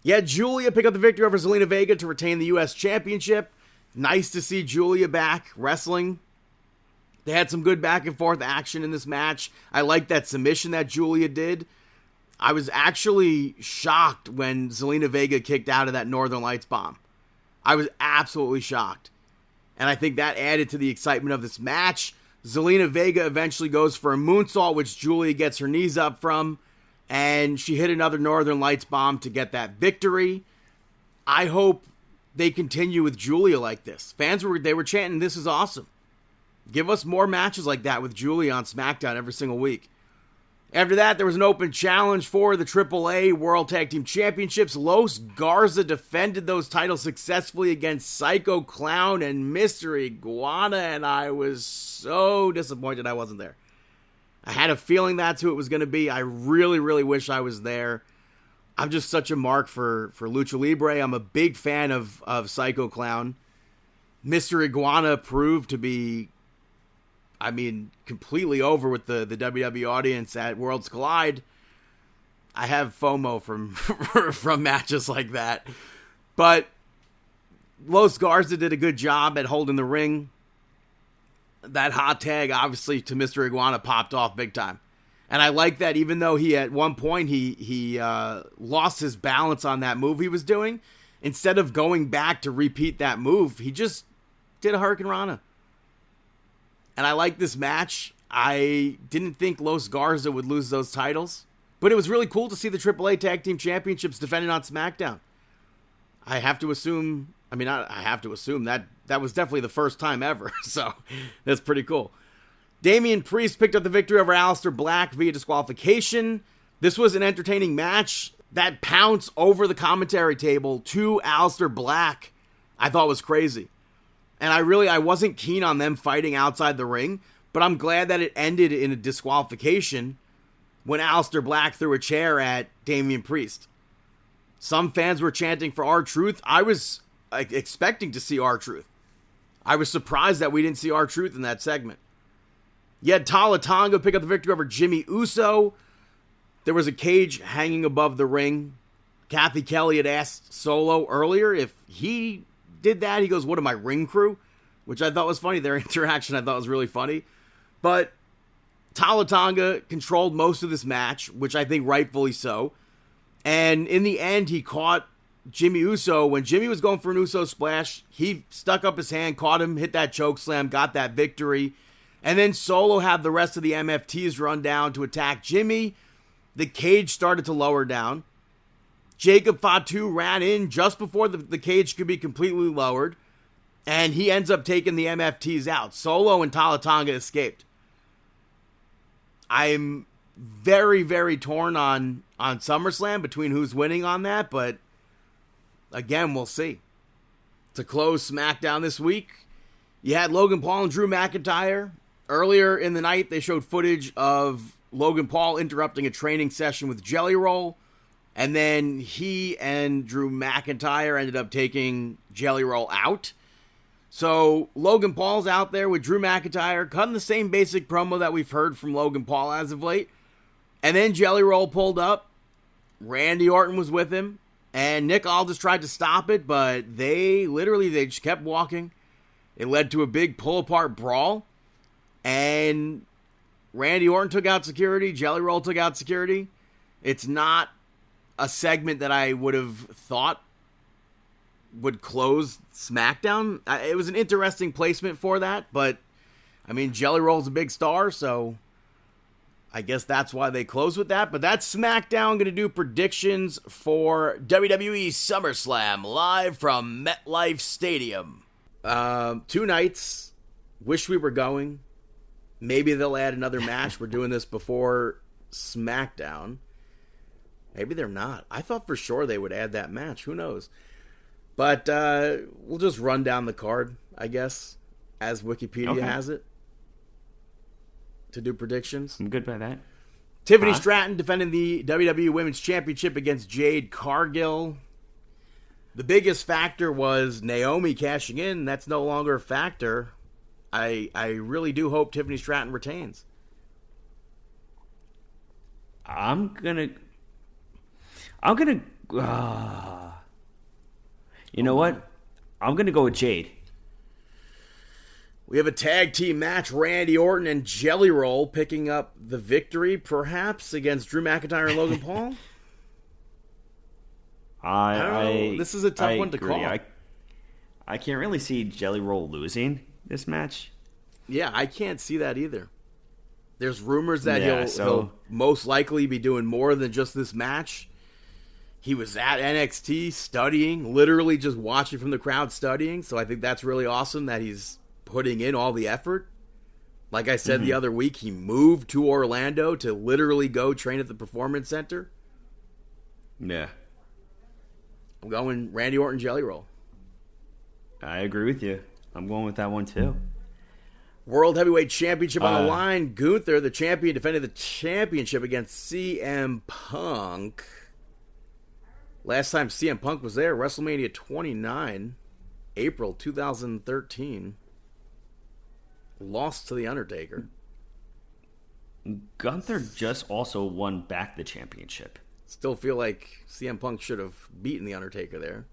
Yeah, Julia picked up the victory over Zelina Vega to retain the U.S. Championship. Nice to see Julia back wrestling. They had some good back and forth action in this match. I like that submission that Julia did. I was actually shocked when Zelina Vega kicked out of that Northern Lights bomb. I was absolutely shocked. And I think that added to the excitement of this match. Zelina Vega eventually goes for a moonsault, which Julia gets her knees up from. And she hit another Northern Lights bomb to get that victory. I hope they continue with Julia like this. Fans were chanting, "This is awesome." Give us more matches like that with Julia on SmackDown every single week. After that, there was an open challenge for the AAA World Tag Team Championships. Los Garza defended those titles successfully against Psycho Clown and Mr. Iguana, and I was so disappointed I wasn't there. I had a feeling that's who it was going to be. I really, really wish I was there. I'm just such a mark for Lucha Libre. I'm a big fan of Psycho Clown. Mr. Iguana proved to be, completely over with the WWE audience at Worlds Collide. I have FOMO from from matches like that. But Los Garza did a good job at holding the ring. That hot tag, obviously, to Mr. Iguana popped off big time. And I like that even though he, at one point, he lost his balance on that move he was doing, instead of going back to repeat that move, he just did a Hurricane Rana. And I like this match. I didn't think Los Garza would lose those titles, but it was really cool to see the AAA Tag Team Championships defended on SmackDown. I have to assume that was definitely the first time ever, so that's pretty cool. Damian Priest picked up the victory over Aleister Black via disqualification. This was an entertaining match. That pounce over the commentary table to Aleister Black, I thought was crazy. And I wasn't keen on them fighting outside the ring, but I'm glad that it ended in a disqualification when Aleister Black threw a chair at Damian Priest. Some fans were chanting for R-Truth. I was expecting to see R-Truth. I was surprised that we didn't see R-Truth in that segment. Yet Tala Tonga pick up the victory over Jimmy Uso. There was a cage hanging above the ring. Kathy Kelly had asked Solo earlier if he did that. He goes, "What am I, ring crew?" Which I thought was funny. Their interaction I thought was really funny. But Tala Tonga controlled most of this match, which I think rightfully so. And in the end, he caught Jimmy Uso. When Jimmy was going for an Uso splash, he stuck up his hand, caught him, hit that choke slam, got that victory. And then Solo had the rest of the MFTs run down to attack Jimmy. The cage started to lower down. Jacob Fatu ran in just before the cage could be completely lowered. And he ends up taking the MFTs out. Solo and Tala Tonga escaped. I'm very, very torn on SummerSlam between who's winning on that. But again, we'll see. To close SmackDown this week, you had Logan Paul and Drew McIntyre. Earlier in the night, they showed footage of Logan Paul interrupting a training session with Jelly Roll. And then he and Drew McIntyre ended up taking Jelly Roll out. So Logan Paul's out there with Drew McIntyre, cutting the same basic promo that we've heard from Logan Paul as of late. And then Jelly Roll pulled up. Randy Orton was with him. And Nick Aldis tried to stop it, but they just kept walking. It led to a big pull-apart brawl. And Randy Orton took out security. Jelly Roll took out security. It's not a segment that I would have thought would close SmackDown. It was an interesting placement for that, but I mean, Jelly Roll's a big star, so I guess that's why they close with that. But that's SmackDown. Going to do predictions for WWE SummerSlam live from MetLife Stadium. 2 nights. Wish we were going. Maybe they'll add another match. We're doing this before SmackDown. Maybe they're not. I thought for sure they would add that match. Who knows? But we'll just run down the card, I guess, as Wikipedia has it, to do predictions. I'm good by that. Tiffany Stratton defending the WWE Women's Championship against Jade Cargill. The biggest factor was Naomi cashing in. That's no longer a factor. I really do hope Tiffany Stratton retains. I'm gonna. You know what? I'm gonna go with Jade. We have a tag team match. Randy Orton and Jelly Roll picking up the victory, perhaps, against Drew McIntyre and Logan Paul. I don't know. This is a tough one to call. I can't really see Jelly Roll losing this match. Yeah, I can't see that either. There's rumors that he'll most likely be doing more than just this match. He was at NXT studying, literally just watching from the crowd studying. So I think that's really awesome that he's putting in all the effort. Like I said the other week, he moved to Orlando to literally go train at the Performance Center. Yeah. I'm going Randy Orton Jelly Roll. I agree with you. I'm going with that one too. World Heavyweight Championship on the line. Gunther, the champion, defended the championship against CM Punk. Last time CM Punk was there, WrestleMania 29, April 2013. Lost to The Undertaker. Gunther just also won back the championship. Still feel like CM Punk should have beaten The Undertaker there.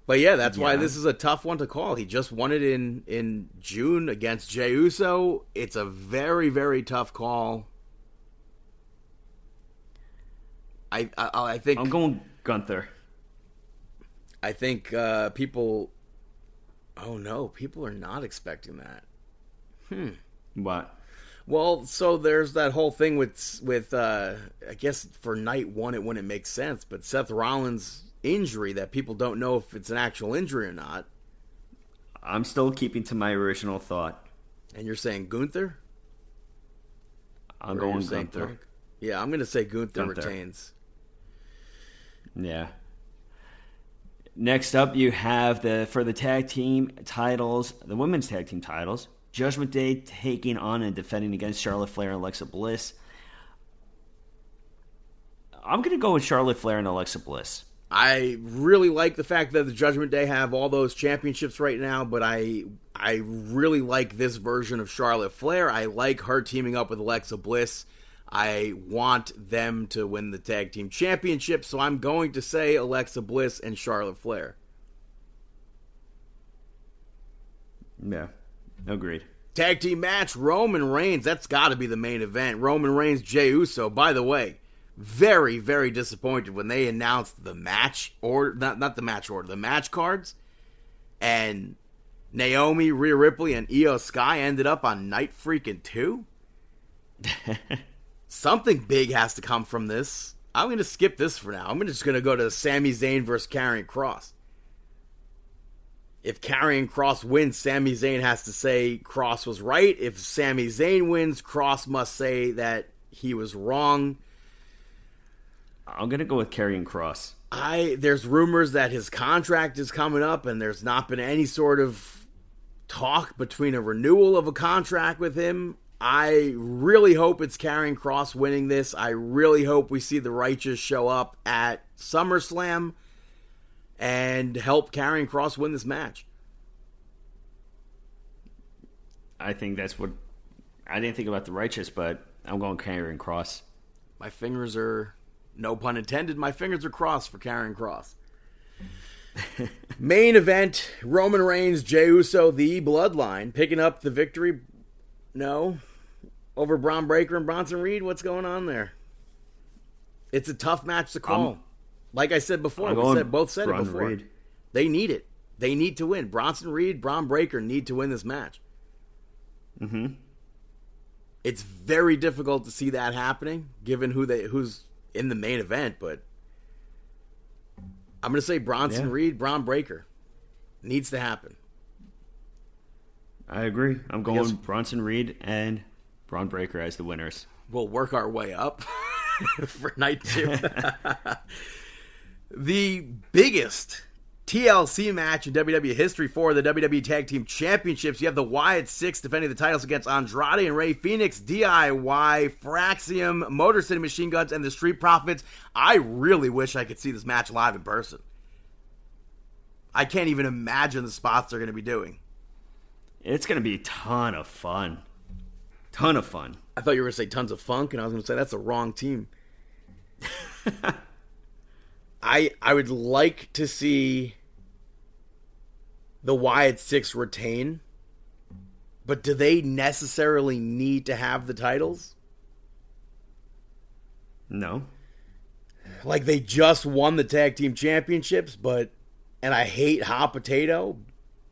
But yeah, that's why this is a tough one to call. He just won it in June against Jey Uso. It's a very, very tough call. I think I'm going Gunther. I think people. Oh no, people are not expecting that. What? Well, so there's that whole thing with I guess for night one it wouldn't make sense, but Seth Rollins' injury that people don't know if it's an actual injury or not. I'm still keeping to my original thought. And you're saying Gunther? I'm going Gunther. Punk? Yeah, I'm going to say Gunther retains. Yeah. Next up, you have for the tag team titles, the women's tag team titles, Judgment Day taking on and defending against Charlotte Flair and Alexa Bliss. I'm going to go with Charlotte Flair and Alexa Bliss. I really like the fact that the Judgment Day have all those championships right now, but I really like this version of Charlotte Flair. I like her teaming up with Alexa Bliss. I want them to win the tag team championship, so I'm going to say Alexa Bliss and Charlotte Flair. Yeah, agreed. Tag team match, Roman Reigns. That's got to be the main event. Roman Reigns, Jey Uso. By the way, very, very disappointed when they announced the match, or not the match order, the match cards, and Naomi, Rhea Ripley, and Io Sky ended up on Night Freaking 2. Something big has to come from this. I'm going to skip this for now. I'm just going to go to Sami Zayn versus Karrion Kross. If Karrion Kross wins, Sami Zayn has to say Kross was right. If Sami Zayn wins, Kross must say that he was wrong. I'm going to go with Karrion Kross. There's rumors that his contract is coming up, and there's not been any sort of talk between a renewal of a contract with him. I really hope it's Karrion Kross winning this. I really hope we see the Righteous show up at SummerSlam and help Karrion Kross win this match. I think that's what... I didn't think about the Righteous, but I'm going Karrion Kross. My fingers are... No pun intended, my fingers are crossed for Karrion Kross. Main event, Roman Reigns, Jey Uso, the Bloodline, picking up the victory. No. Over Braun Breaker and Bronson Reed? What's going on there? It's a tough match to call. Like I said before, both said it before. Reed. They need it. They need to win. Bronson Reed, Braun Breaker need to win this match. Mm-hmm. It's very difficult to see that happening, given who's in the main event, but I'm going to say Bronson Reed, Braun Breaker. Needs to happen. I agree. I'm going Bronson Reed and Braun Breaker as the winners. We'll work our way up for night 2. The biggest TLC match in WWE history for the WWE Tag Team Championships. You have the Wyatt Six defending the titles against Andrade and Rey Fenix, DIY, Fraxium, Motor City Machine Guns, and the Street Profits. I really wish I could see this match live in person. I can't even imagine the spots they're going to be doing. It's going to be a ton of fun. Ton of fun. I thought you were going to say tons of funk, and I was going to say that's the wrong team. I would like to see the Wyatt Six retain, but do they necessarily need to have the titles? No. Like, they just won the tag team championships, and I hate hot potato,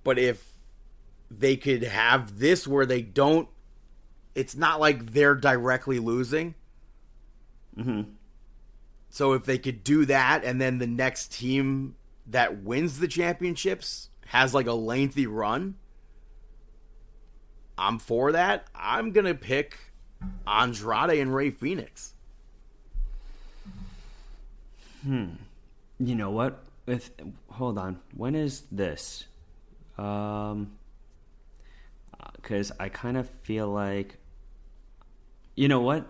but if they could have this where they don't, it's not like they're directly losing. Mm-hmm. So if they could do that, and then the next team that wins the championships has like a lengthy run, I'm for that. I'm going to pick Andrade and Rey Fenix. You know what? Hold on. When is this? Because I kind of feel like... You know what?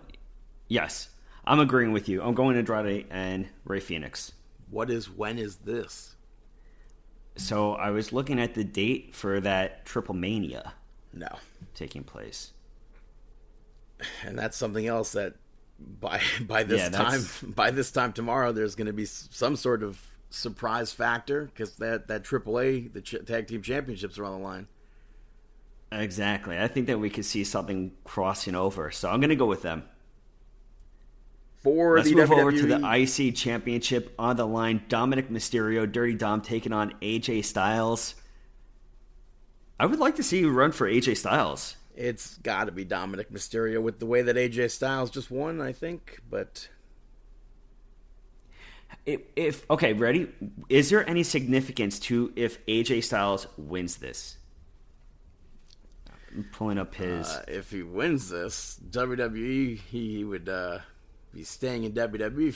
Yes. I'm agreeing with you. I'm going Andrade and Rey Fenix. When is this? So I was looking at the date for that Triple Mania. No. Taking place. And that's something else that by this time tomorrow, there's going to be some sort of surprise factor because that AAA tag team championships are on the line. Exactly. I think that we could see something crossing over. So I'm going to go with them. Let's move over to the IC Championship on the line. Dominic Mysterio, Dirty Dom, taking on AJ Styles. I would like to see you run for AJ Styles. It's got to be Dominic Mysterio with the way that AJ Styles just won, I think. But okay, ready? Is there any significance to if AJ Styles wins this? I'm pulling up his. If he wins this, WWE, he would be staying in WWE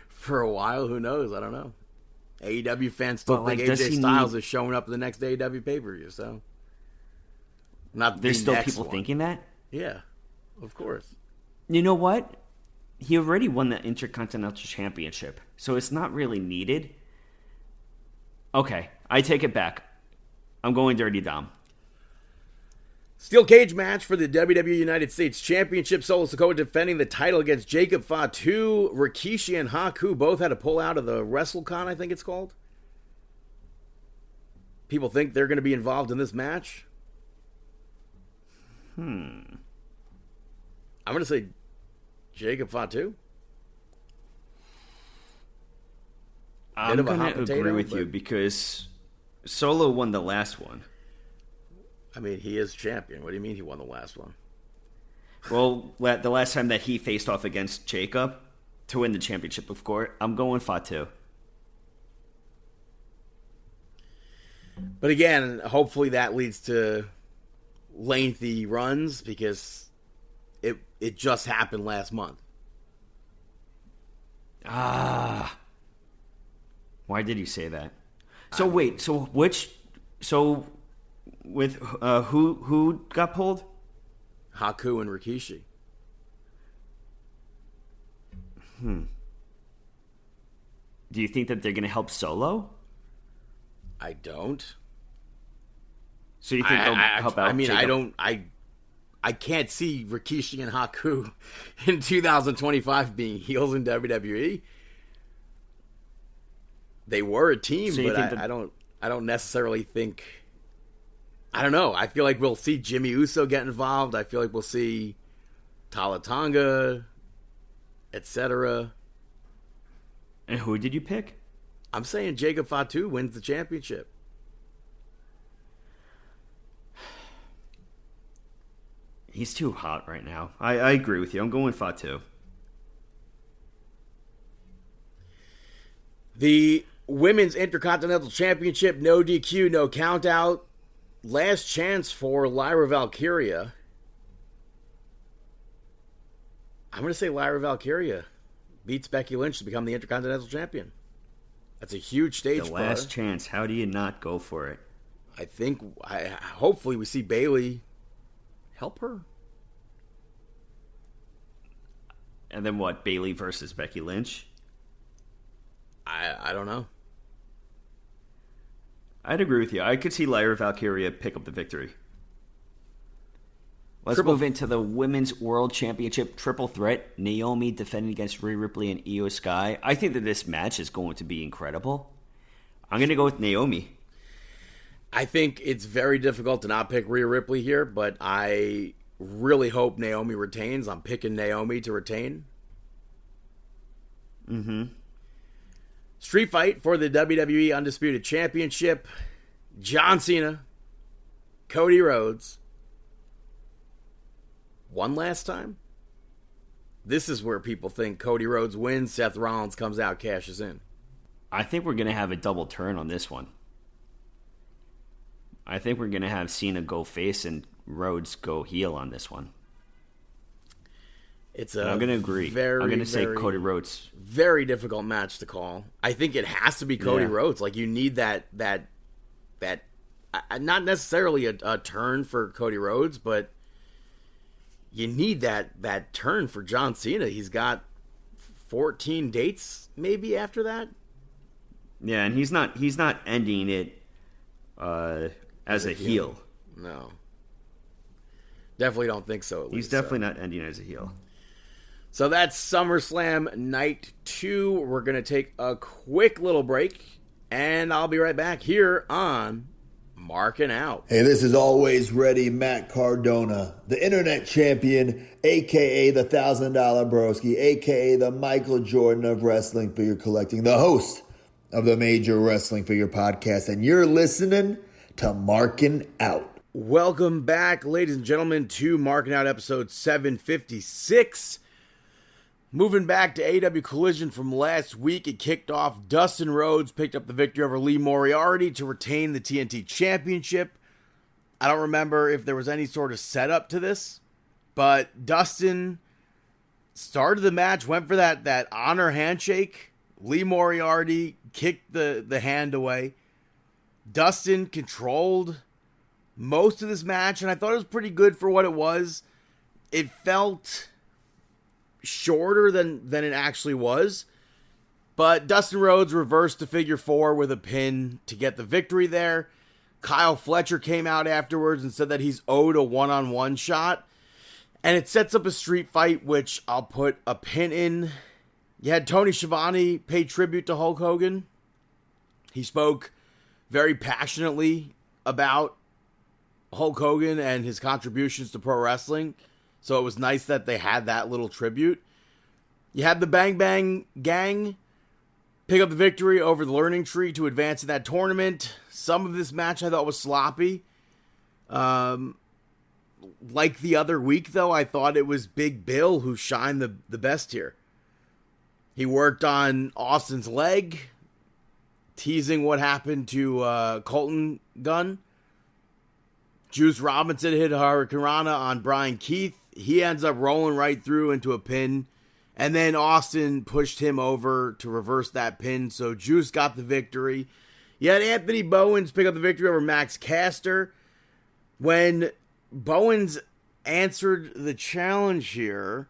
for a while. Who knows? I don't know. AEW fans still think AJ Styles is showing up in the next AEW pay-per-view. So, there's still people thinking that. Yeah, of course. You know what? He already won the Intercontinental Championship, so it's not really needed. Okay, I take it back. I'm going Dirty Dom. Steel cage match for the WWE United States Championship. Solo Sikoa defending the title against Jacob Fatu. Rikishi and Haku both had to pull out of the WrestleCon, I think it's called. People think they're going to be involved in this match. I'm going to say Jacob Fatu. I'm going to agree with you because Solo won the last one. I mean, he is champion. What do you mean he won the last one? Well, the last time that he faced off against Jacob to win the championship, of course, I'm going Fatu. But again, hopefully that leads to lengthy runs because it just happened last month. Why did you say that? So with who got pulled? Haku and Rikishi. Do you think that they're going to help Solo? I don't. So you think they'll help out? I mean, Jacob? I can't see Rikishi and Haku in 2025 being heels in WWE. They were a team, but I don't necessarily think. I don't know. I feel like we'll see Jimmy Uso get involved. I feel like we'll see Talatanga, etc. And who did you pick? I'm saying Jacob Fatu wins the championship. He's too hot right now. I agree with you. I'm going Fatu. The Women's Intercontinental Championship, no DQ, no countout. Last chance for Lyra Valkyria. I'm going to say Lyra Valkyria beats Becky Lynch to become the Intercontinental Champion. That's a huge stage for her. The last chance. How do you not go for it? I think, hopefully we see Bayley help her. And then what? Bayley versus Becky Lynch? I don't know. I'd agree with you. I could see Lyra Valkyria pick up the victory. Let's move into the Women's World Championship triple threat. Naomi defending against Rhea Ripley and Io Sky. I think that this match is going to be incredible. I'm going to go with Naomi. I think it's very difficult to not pick Rhea Ripley here, but I really hope Naomi retains. I'm picking Naomi to retain. Street fight for the WWE Undisputed Championship. John Cena, Cody Rhodes. One last time? This is where people think Cody Rhodes wins, Seth Rollins comes out, cashes in. I think we're going to have a double turn on this one. I think we're going to have Cena go face and Rhodes go heel on this one. I'm going to agree. I'm going to say Cody Rhodes. Very difficult match to call. I think it has to be Cody Rhodes. Like, you need that not necessarily a turn for Cody Rhodes, but you need that turn for John Cena. He's got 14 dates maybe after that. Yeah, and he's not ending it as a heel. No. Definitely don't think so. He's definitely not ending as a heel. So that's SummerSlam Night 2. We're going to take a quick little break, and I'll be right back here on Markin Out. Hey, this is always ready Matt Cardona, the internet champion, a.k.a. the $1,000 broski, a.k.a. the Michael Jordan of wrestling figure collecting, the host of the Major Wrestling Figure Podcast, and you're listening to Markin Out. Welcome back, ladies and gentlemen, to Markin Out episode 756. Moving back to AEW Collision from last week, it kicked off. Dustin Rhodes picked up the victory over Lee Moriarty to retain the TNT Championship. I don't remember if there was any sort of setup to this, but Dustin started the match, went for that honor handshake. Lee Moriarty kicked the hand away. Dustin controlled most of this match, and I thought it was pretty good for what it was. It felt shorter than it actually was, but Dustin Rhodes reversed to figure 4 with a pin to get the victory there. Kyle Fletcher came out afterwards and said that he's owed a one-on-one shot, and it sets up a street fight, which I'll put a pin in. You had Tony Schiavone pay tribute to Hulk Hogan. He spoke very passionately about Hulk Hogan and his contributions to pro wrestling. So it was nice that they had that little tribute. You had the Bang Bang Gang pick up the victory over the Learning Tree to advance in that tournament. Some of this match I thought was sloppy. Like the other week, though, I thought it was Big Bill who shined the best here. He worked on Austin's leg, teasing what happened to Colton Gunn. Juice Robinson hit Hurricane Rana on Brian Keith. He ends up rolling right through into a pin. And then Austin pushed him over to reverse that pin. So Juice got the victory. You had Anthony Bowens pick up the victory over Max Caster. When Bowens answered the challenge here,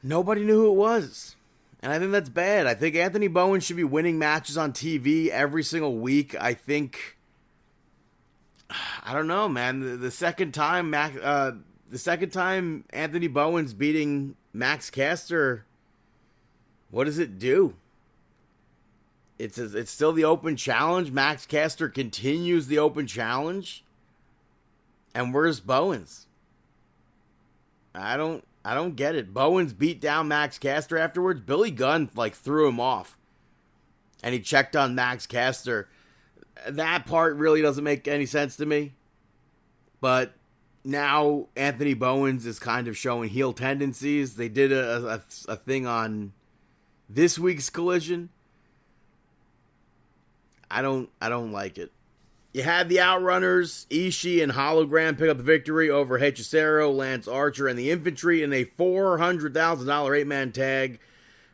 nobody knew who it was. And I think that's bad. I think Anthony Bowens should be winning matches on TV every single week. I think, I don't know, man. The second time Anthony Bowens beating Max Caster, what does it do? It's still the open challenge. Max Caster continues the open challenge. And where's Bowens? I don't get it. Bowens beat down Max Caster afterwards. Billy Gunn threw him off. And he checked on Max Caster. That part really doesn't make any sense to me. But now Anthony Bowens is kind of showing heel tendencies. They did a thing on this week's Collision. I don't like it. You had the Outrunners, Ishii and Hologram pick up the victory over Hechicero, Lance Archer, and the Infantry in a $400,000 8-man tag.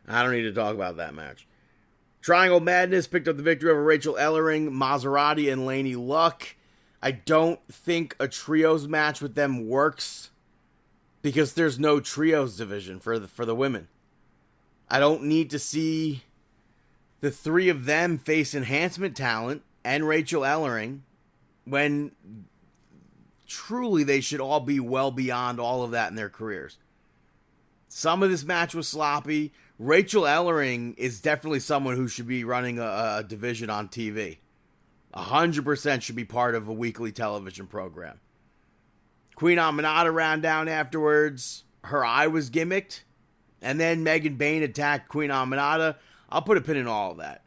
I don't need to talk about that match. Triangle Madness picked up the victory over Rachel Ellering, Maserati, and Laney Luck. I don't think a trios match with them works because there's no trios division for the women. I don't need to see the three of them face enhancement talent and Rachel Ellering when truly they should all be well beyond all of that in their careers. Some of this match was sloppy. Rachel Ellering is definitely someone who should be running a division on TV. 100% should be part of a weekly television program. Queen Aminata ran down afterwards. Her eye was gimmicked. And then Megan Bayne attacked Queen Aminata. I'll put a pin in all of that.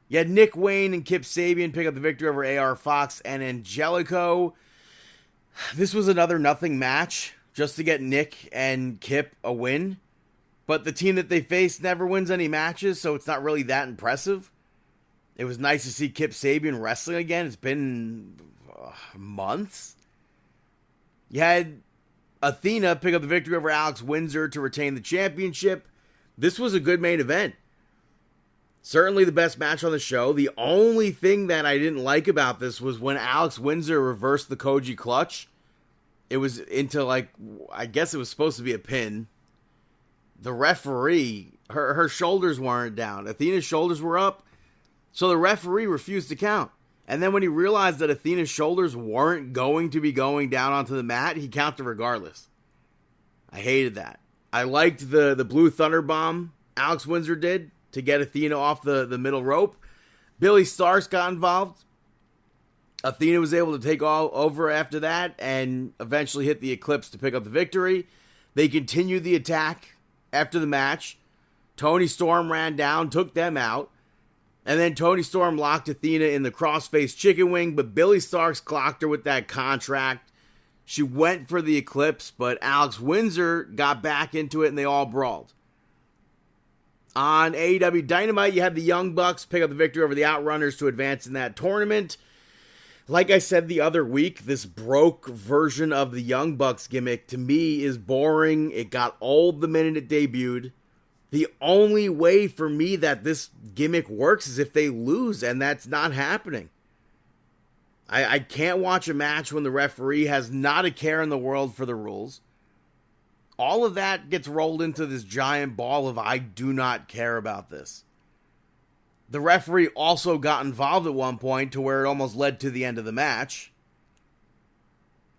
You had Nick Wayne and Kip Sabian pick up the victory over AR Fox and Angelico. This was another nothing match just to get Nick and Kip a win. But the team that they faced never wins any matches, so it's not really that impressive. It was nice to see Kip Sabian wrestling again. It's been months. You had Athena pick up the victory over Alex Windsor to retain the championship. This was a good main event. Certainly the best match on the show. The only thing that I didn't like about this was when Alex Windsor reversed the Koji clutch. It was into I guess it was supposed to be a pin. The referee, her shoulders weren't down. Athena's shoulders were up. So the referee refused to count. And then when he realized that Athena's shoulders weren't going to be going down onto the mat, he counted regardless. I hated that. I liked the Blue Thunder Bomb Alex Windsor did to get Athena off the middle rope. Billy Starks got involved. Athena was able to take all over after that and eventually hit the Eclipse to pick up the victory. They continued the attack after the match. Toni Storm ran down, took them out. And then Toni Storm locked Athena in the crossface chicken wing, but Billy Starks clocked her with that contract. She went for the Eclipse, but Alex Windsor got back into it and they all brawled. On AEW Dynamite, you had the Young Bucks pick up the victory over the Outrunners to advance in that tournament. Like I said the other week, this broke version of the Young Bucks gimmick to me is boring. It got old the minute it debuted. The only way for me that this gimmick works is if they lose, and that's not happening. I can't watch a match when the referee has not a care in the world for the rules. All of that gets rolled into this giant ball of I do not care about this. The referee also got involved at one point to where it almost led to the end of the match.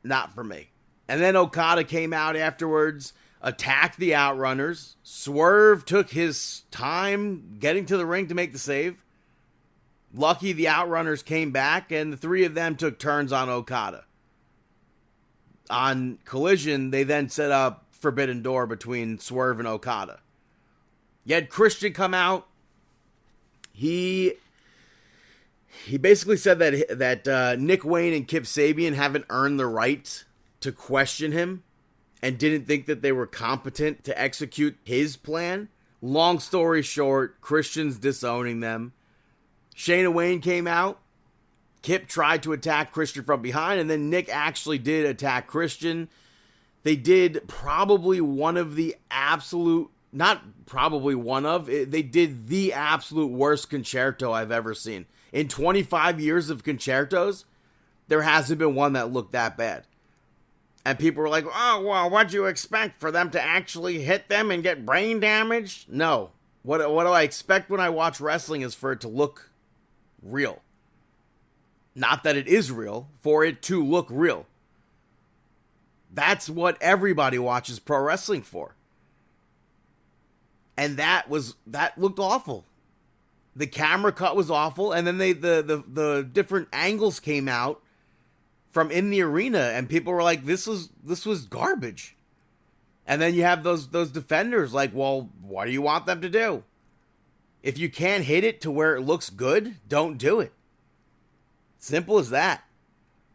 Not for me. And then Okada came out afterwards, attacked the Outrunners. Swerve took his time getting to the ring to make the save. Lucky the Outrunners came back, and the three of them took turns on Okada. On Collision, they then set up Forbidden Door between Swerve and Okada. You had Christian come out. He basically said that Nick Wayne and Kip Sabian haven't earned the right to question him and didn't think that they were competent to execute his plan. Long story short, Christian's disowning them. Shayna Wayne came out. Kip tried to attack Christian from behind, and then Nick actually did attack Christian. They did probably one of the absolute, not probably one of, they did the absolute worst concerto I've ever seen. In 25 years of concertos, there hasn't been one that looked that bad. And people were like, oh, well, what'd you expect for them to actually hit them and get brain damage? No. What do I expect when I watch wrestling is for it to look real. Not that it is real, for it to look real. That's what everybody watches pro wrestling for. And that looked awful. The camera cut was awful, and then the different angles came out from in the arena, and people were like, this was garbage. And then you have those defenders like, well, what do you want them to do? If you can't hit it to where it looks good, don't do it. Simple as that.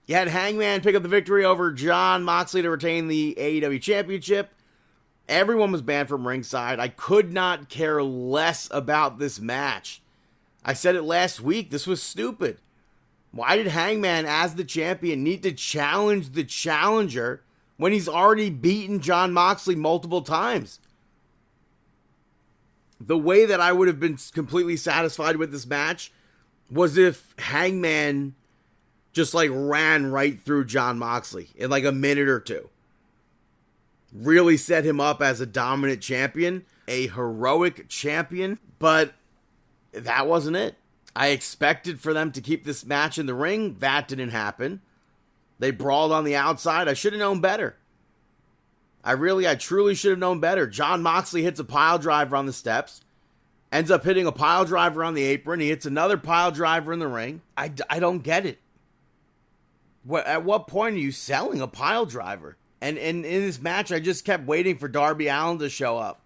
You had Hangman pick up the victory over Jon Moxley to retain the AEW Championship. Everyone was banned from ringside. I could not care less about this match. I said it last week. This was stupid. Why did Hangman, as the champion, need to challenge the challenger when he's already beaten Jon Moxley multiple times? The way that I would have been completely satisfied with this match was if Hangman just ran right through Jon Moxley in a minute or two. Really set him up as a dominant champion, a heroic champion, but that wasn't it. I expected for them to keep this match in the ring. That didn't happen. They brawled on the outside. I should have known better. I truly should have known better. Jon Moxley hits a pile driver on the steps, ends up hitting a pile driver on the apron. He hits another pile driver in the ring. I don't get it. At what point are you selling a pile driver? And in this match, I just kept waiting for Darby Allin to show up.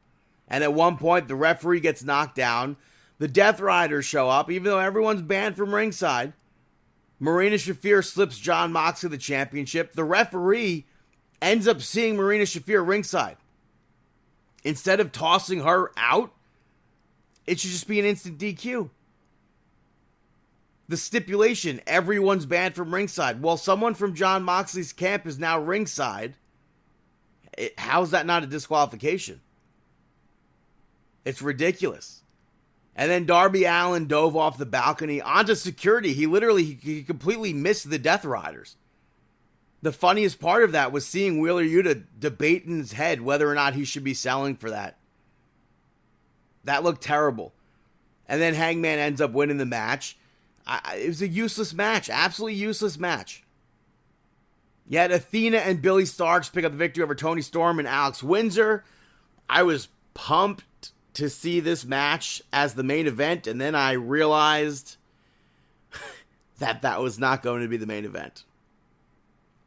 And at one point, the referee gets knocked down. The Death Riders show up, even though everyone's banned from ringside. Marina Shafir slips Jon Moxley the championship. The referee ends up seeing Marina Shafir ringside. Instead of tossing her out, it should just be an instant DQ. The stipulation, everyone's banned from ringside. Well, someone from Jon Moxley's camp is now ringside. How's that not a disqualification? It's ridiculous. And then Darby Allin dove off the balcony onto security. He completely missed the Death Riders. The funniest part of that was seeing Wheeler Yuta debate in his head whether or not he should be selling for that. That looked terrible. And then Hangman ends up winning the match. It was a useless match. Absolutely useless match. You had Athena and Billy Starks pick up the victory over Toni Storm and Alex Windsor. I was pumped to see this match as the main event, and then I realized that was not going to be the main event.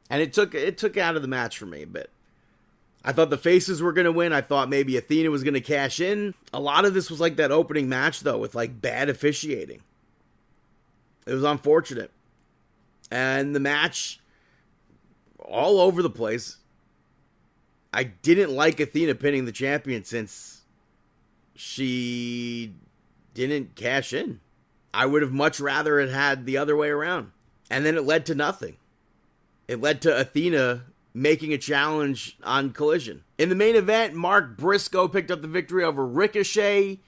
And it took out of the match for me a bit. I thought the faces were going to win. I thought maybe Athena was going to cash in. A lot of this was like that opening match, though, with like bad officiating. It was unfortunate. And the match, all over the place. I didn't like Athena pinning the champion since she didn't cash in. I would have much rather it had the other way around. And then it led to nothing. It led to Athena making a challenge on Collision. In the main event, Mark Briscoe picked up the victory over Ricochet.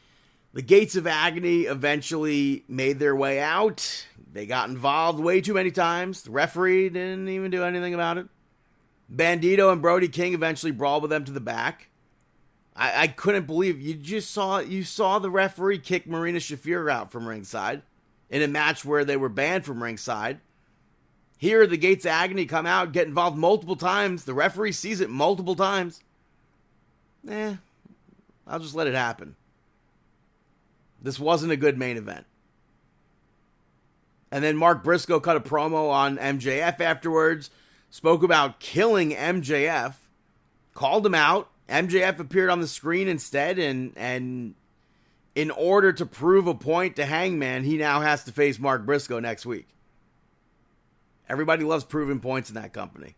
The Gates of Agony eventually made their way out. They got involved way too many times. The referee didn't even do anything about it. Bandito and Brody King eventually brawled with them to the back. I couldn't believe you saw the referee kick Marina Shafir out from ringside in a match where they were banned from ringside. Here, the Gates of Agony come out, get involved multiple times. The referee sees it multiple times. I'll just let it happen. This wasn't a good main event. And then Mark Briscoe cut a promo on MJF afterwards, spoke about killing MJF, called him out. MJF appeared on the screen instead, and in order to prove a point to Hangman, he now has to face Mark Briscoe next week. Everybody loves proving points in that company.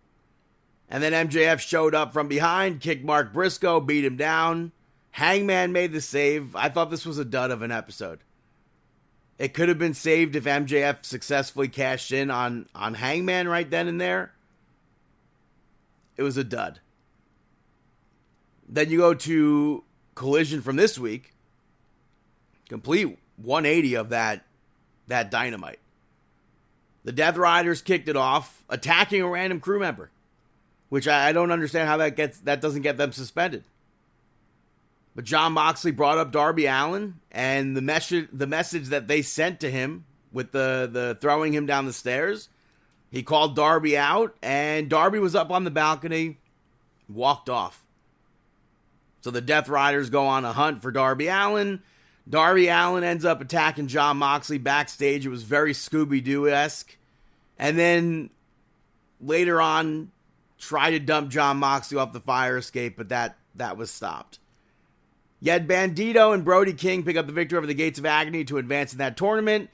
And then MJF showed up from behind, kicked Mark Briscoe, beat him down. Hangman made the save. I thought this was a dud of an episode. It could have been saved if MJF successfully cashed in on Hangman right then and there. It was a dud. Then you go to Collision from this week. Complete 180 of that Dynamite. The Death Riders kicked it off, attacking a random crew member, which I don't understand how that doesn't get them suspended. But Jon Moxley brought up Darby Allin, and the message that they sent to him with the throwing him down the stairs, he called Darby out, and Darby was up on the balcony, walked off. So the Death Riders go on a hunt for Darby Allin. Darby Allin ends up attacking Jon Moxley backstage. It was very Scooby-Doo-esque. And then later on, tried to dump Jon Moxley off the fire escape, but that was stopped. You had Bandito and Brody King pick up the victory over the Gates of Agony to advance in that tournament.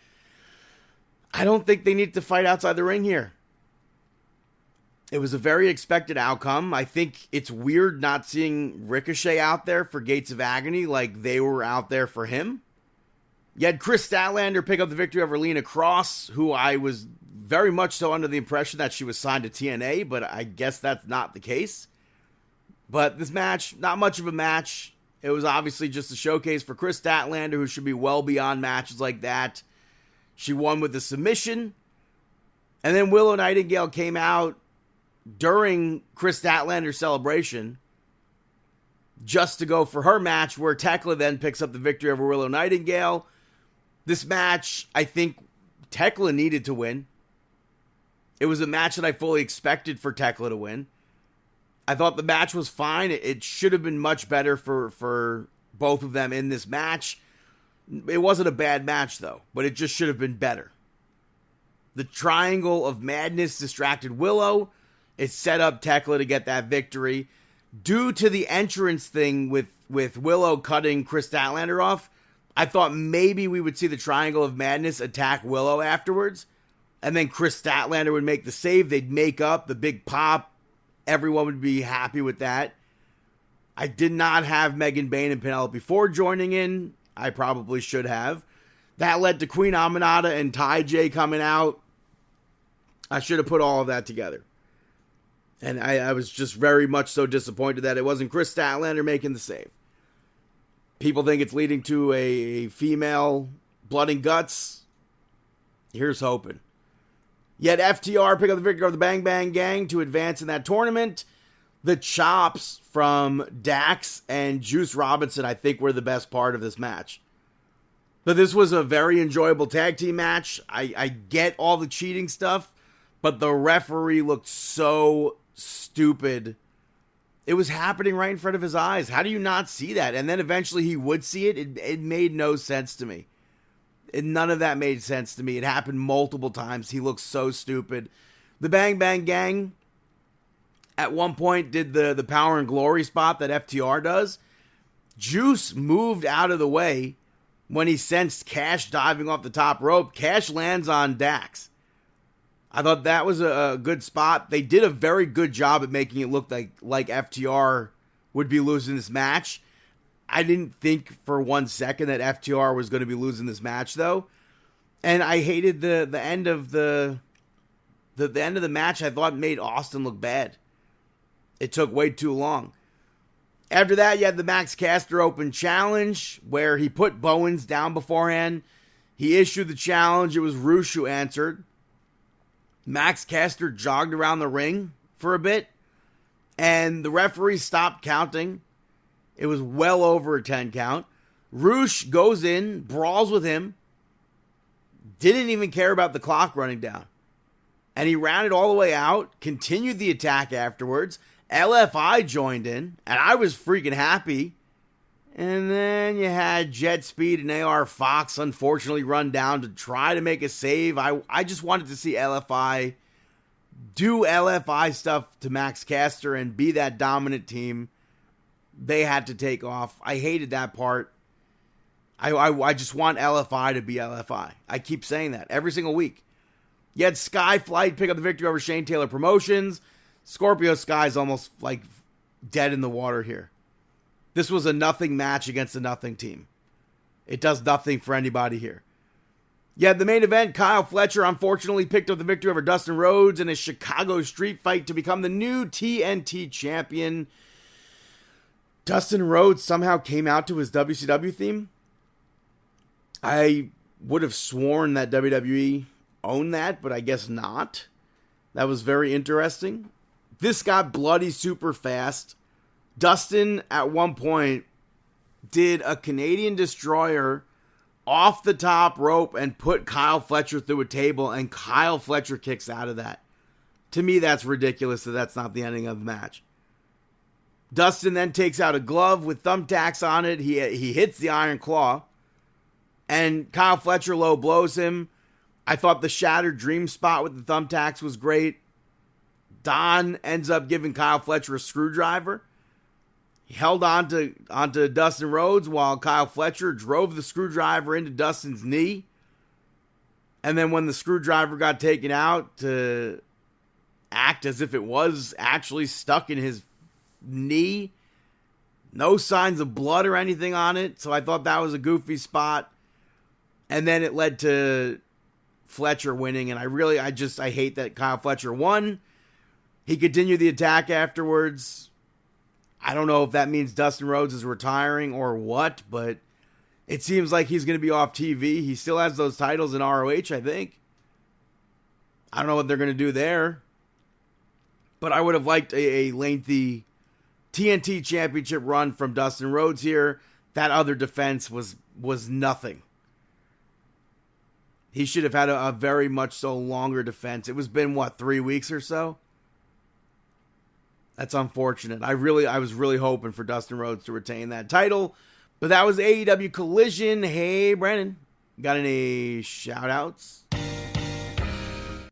I don't think they need to fight outside the ring here. It was a very expected outcome. I think it's weird not seeing Ricochet out there for Gates of Agony like they were out there for him. You had Chris Statlander pick up the victory over Lena Cross, who I was very much so under the impression that she was signed to TNA, but I guess that's not the case. But this match, not much of a match. It was obviously just a showcase for Chris Statlander, who should be well beyond matches like that. She won with a submission. And then Willow Nightingale came out during Chris Statlander's celebration just to go for her match, where Tekla then picks up the victory over Willow Nightingale. This match, I think Tekla needed to win. It was a match that I fully expected for Tekla to win. I thought the match was fine. It should have been much better for both of them in this match. It wasn't a bad match, though, but it just should have been better. The Triangle of Madness distracted Willow. It set up Tekla to get that victory. Due to the entrance thing with Willow cutting Chris Statlander off, I thought maybe we would see the Triangle of Madness attack Willow afterwards, and then Chris Statlander would make the save. They'd make up the big pop. Everyone would be happy with that. I did not have Megan Bayne and Penelope Ford joining in. I probably should have. That led to Queen Aminata and Ty J coming out. I should have put all of that together. And I was just very much so disappointed that it wasn't Chris Statlander making the save. People think it's leading to a female blood and guts. Here's hoping. Yet FTR pick up the victory of the Bang Bang Gang to advance in that tournament. The chops from Dax and Juice Robinson, I think, were the best part of this match. But this was a very enjoyable tag team match. I get all the cheating stuff, but the referee looked so stupid It was happening right in front of his eyes. How do you not see that? And then eventually he would see it. It made no sense to me. None of that made sense to me. It happened multiple times. He looked so stupid. The Bang Bang Gang at one point did the Power and Glory spot that FTR does. Juice moved out of the way when he sensed Cash diving off the top rope. Cash lands on Dax. I thought that was a good spot. They did a very good job at making it look like FTR would be losing this match. I didn't think for 1 second that FTR was going to be losing this match, though. And I hated the end of the end of the match. I thought made Austin look bad. It took way too long. After that, you had the Max Caster Open Challenge, where he put Bowens down beforehand. He issued the challenge. It was Rush who answered. Max Caster jogged around the ring for a bit, and the referee stopped counting. It was well over a 10 count. Rush goes in, brawls with him, didn't even care about the clock running down. And he rounded all the way out, continued the attack afterwards. LFI joined in, and I was freaking happy. And then you had Jet Speed and AR Fox unfortunately run down to try to make a save. I just wanted to see LFI do LFI stuff to Max Caster and be that dominant team. They had to take off. I hated that part. I just want LFI to be LFI. I keep saying that every single week. You had Sky Flight pick up the victory over Shane Taylor Promotions. Scorpio Sky's almost like dead in the water here. This was a nothing match against a nothing team. It does nothing for anybody here. You had the main event. Kyle Fletcher unfortunately picked up the victory over Dustin Rhodes in a Chicago street fight to become the new TNT champion. Dustin Rhodes somehow came out to his WCW theme. I would have sworn that WWE owned that, but I guess not. That was very interesting. This got bloody super fast. Dustin, at one point, did a Canadian Destroyer off the top rope and put Kyle Fletcher through a table, and Kyle Fletcher kicks out of that. To me, that's ridiculous that that's not the ending of the match. Dustin then takes out a glove with thumbtacks on it. He hits the Iron Claw, and Kyle Fletcher low blows him. I thought the Shattered Dream spot with the thumbtacks was great. Don ends up giving Kyle Fletcher a screwdriver. He held onto Dustin Rhodes while Kyle Fletcher drove the screwdriver into Dustin's knee. And then when the screwdriver got taken out to act as if it was actually stuck in his knee, no signs of blood or anything on it. So I thought that was a goofy spot. And then it led to Fletcher winning. And I hate that Kyle Fletcher won. He continued the attack afterwards. I don't know if that means Dustin Rhodes is retiring or what, but it seems like he's going to be off TV. He still has those titles in ROH, I think. I don't know what they're going to do there. But I would have liked a lengthy TNT championship run from Dustin Rhodes here. That other defense was nothing. He should have had a very much so longer defense. It was been, 3 weeks or so? That's unfortunate. I was really hoping for Dustin Rhodes to retain that title. But that was AEW Collision. Hey, Brandon. Got any shout-outs?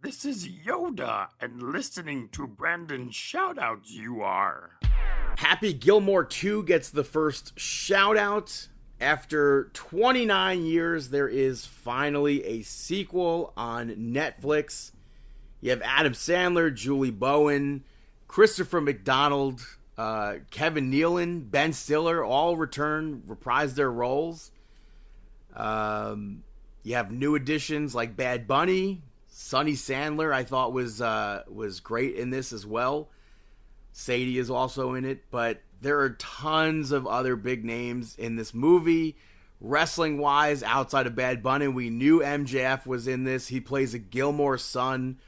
This is Yoda, and listening to Brandon's shout-outs you are. Happy Gilmore 2 gets the first shout-out. After 29 years, there is finally a sequel on Netflix. You have Adam Sandler, Julie Bowen, Christopher McDonald, Kevin Nealon, Ben Stiller, all reprise their roles. You have new additions like Bad Bunny. Sonny Sandler, I thought was great in this as well. Sadie is also in it, but there are tons of other big names in this movie. Wrestling-wise, outside of Bad Bunny, we knew MJF was in this. He plays a Gilmore son.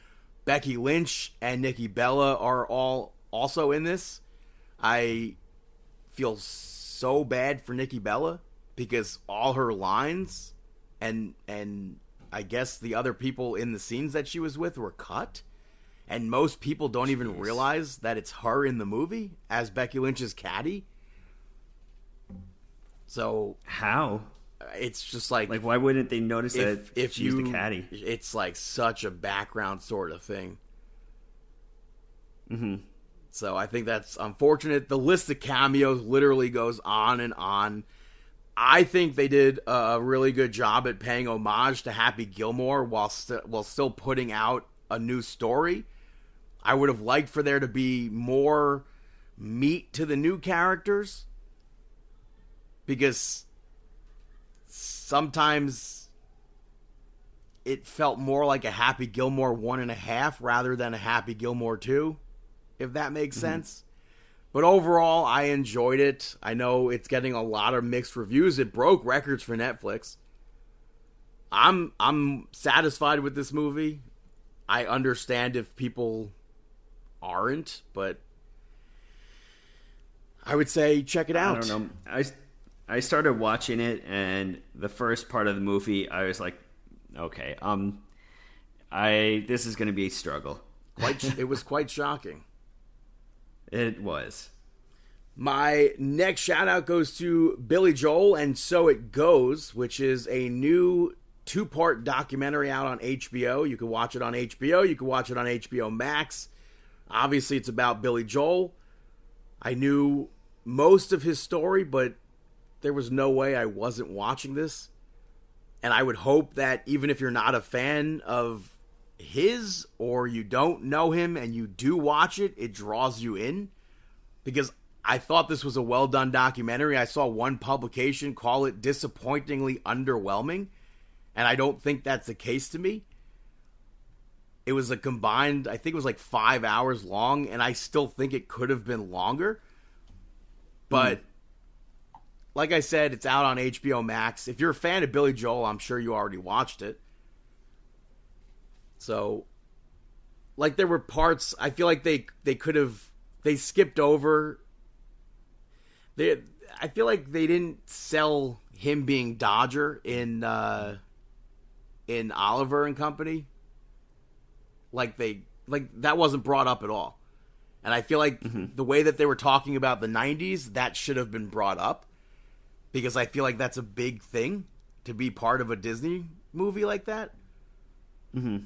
Becky Lynch and Nikki Bella are all also in this. I feel so bad for Nikki Bella because all her lines and I guess the other people in the scenes that she was with were cut. and most people don't even realize that it's her in the movie as Becky Lynch's caddy. So How? it's just like Like, why wouldn't they notice if that she's you, the caddy? it's like such a background sort of thing. Mm-hmm. So I think that's unfortunate. The list of cameos literally goes on and on. I think they did a really good job at paying homage to Happy Gilmore while still putting out a new story. I would have liked for there to be more meat to the new characters, because sometimes it felt more like a Happy Gilmore 1.5 rather than a Happy Gilmore 2, if that makes sense. But overall, I enjoyed it. I know it's getting a lot of mixed reviews. It broke records for Netflix. I'm satisfied with this movie. I understand if people aren't, but I would say check it out. I don't know. I started watching it, and the first part of the movie, I was like, okay, this is going to be a struggle. It was quite shocking. It was. My next shout out goes to Billy Joel and So It Goes, which is a new 2-part documentary out on HBO. You can watch it on HBO. You can watch it on HBO Max. Obviously, it's about Billy Joel. I knew most of his story, but there was no way I wasn't watching this. And I would hope that even if you're not a fan of his, or you don't know him and you do watch it, it draws you in, because I thought this was a well done documentary. I saw one publication call it disappointingly underwhelming, and I don't think that's the case to me. It was a combined, I think it was like 5 hours long, and I still think it could have been longer. But like I said, it's out on HBO Max. If you're a fan of Billy Joel, I'm sure you already watched it. So, like, there were parts, I feel like they skipped over. I feel like they didn't sell him being Dodger in Oliver and Company. Like that wasn't brought up at all. And I feel like the way that they were talking about the 90s, that should have been brought up, because I feel like that's a big thing to be part of a Disney movie like that. Mm-hmm.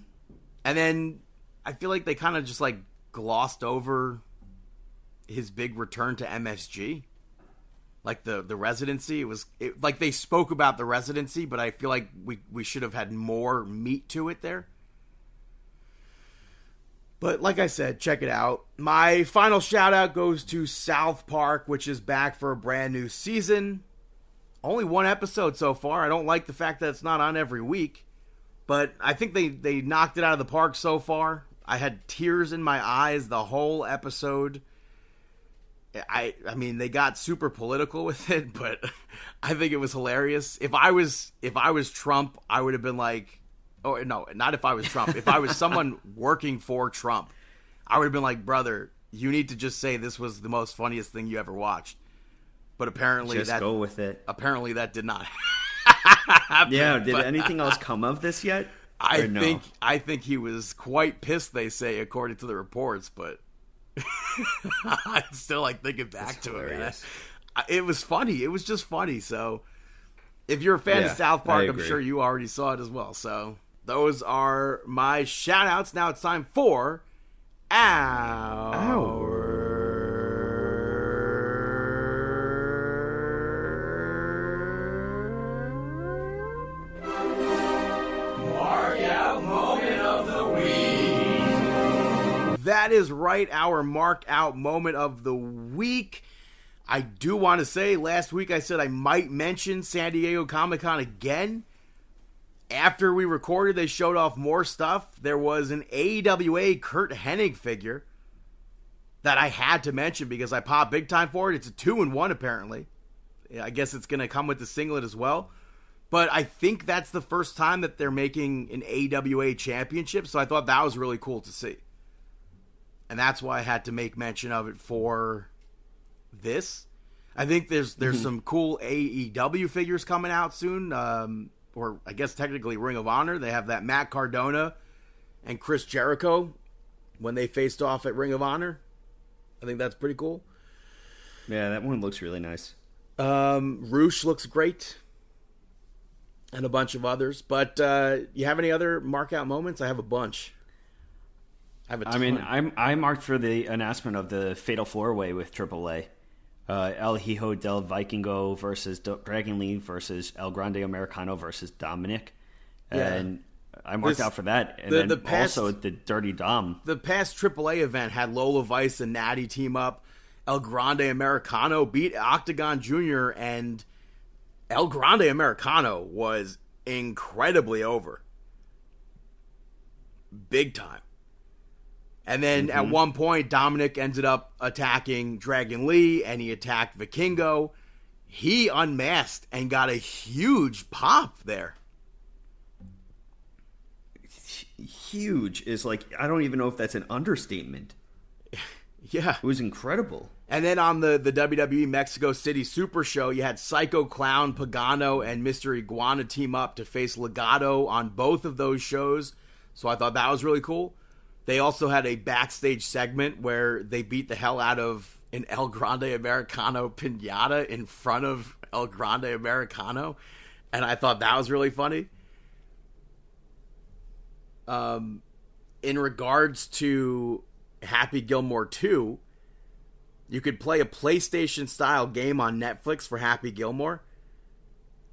And then I feel like they kind of just like glossed over his big return to MSG. Like the residency, like they spoke about the residency, but I feel like we should have had more meat to it there. But like I said, check it out. My final shout out goes to South Park, which is back for a brand new season. Only one episode so far. I don't like the fact that it's not on every week, but I think they knocked it out of the park so far. I had tears in my eyes the whole episode. I mean, they got super political with it, but I think it was hilarious. If I was Trump, I would have been like, oh no, not if I was Trump. If I was someone working for Trump, I would have been like, brother, you need to just say this was the most funniest thing you ever watched. But apparently just go with it. Apparently that did not happen. Yeah, did anything else come of this yet? I think he was quite pissed, they say, according to the reports, but I'm still like thinking back to it, man. It was funny. It was just funny. So if you're a fan of South Park, I'm sure you already saw it as well. So those are my shout outs. Now it's time for our That is right, our mark out moment of the week. I do want to say, last week I said I might mention San Diego Comic-Con again. After we recorded, they showed off more stuff. There was an AWA Kurt Hennig figure that I had to mention because I popped big time for it. It's a 2-in-1 apparently. I guess it's going to come with the singlet as well. But I think that's the first time that they're making an AWA championship, so I thought that was really cool to see. And that's why I had to make mention of it for this. I think there's some cool AEW figures coming out soon, or I guess technically Ring of Honor. They have that Matt Cardona and Chris Jericho when they faced off at Ring of Honor. I think that's pretty cool. Yeah, that one looks really nice. Roosh looks great. And a bunch of others. But you have any other mark out moments? I have a bunch. I have a ton. I mean, I marked for the announcement of the Fatal 4-Way with AAA. El Hijo del Vikingo versus Dragon Lee versus El Grande Americano versus Dominic. And I marked out for that. And then also the Dirty Dom. The past AAA event had Lola Vice and Natty team up. El Grande Americano beat Octagon Jr. and El Grande Americano was incredibly over. Big time. And then at one point, Dominic ended up attacking Dragon Lee, and he attacked Vikingo. He unmasked and got a huge pop there. Huge is like, I don't even know if that's an understatement. Yeah. It was incredible. And then on the WWE Mexico City Super Show, you had Psycho Clown, Pagano, and Mr. Iguana team up to face Legado on both of those shows. So I thought that was really cool. They also had a backstage segment where they beat the hell out of an El Grande Americano piñata in front of El Grande Americano. And I thought that was really funny. In regards to Happy Gilmore 2, you could play a PlayStation-style game on Netflix for Happy Gilmore,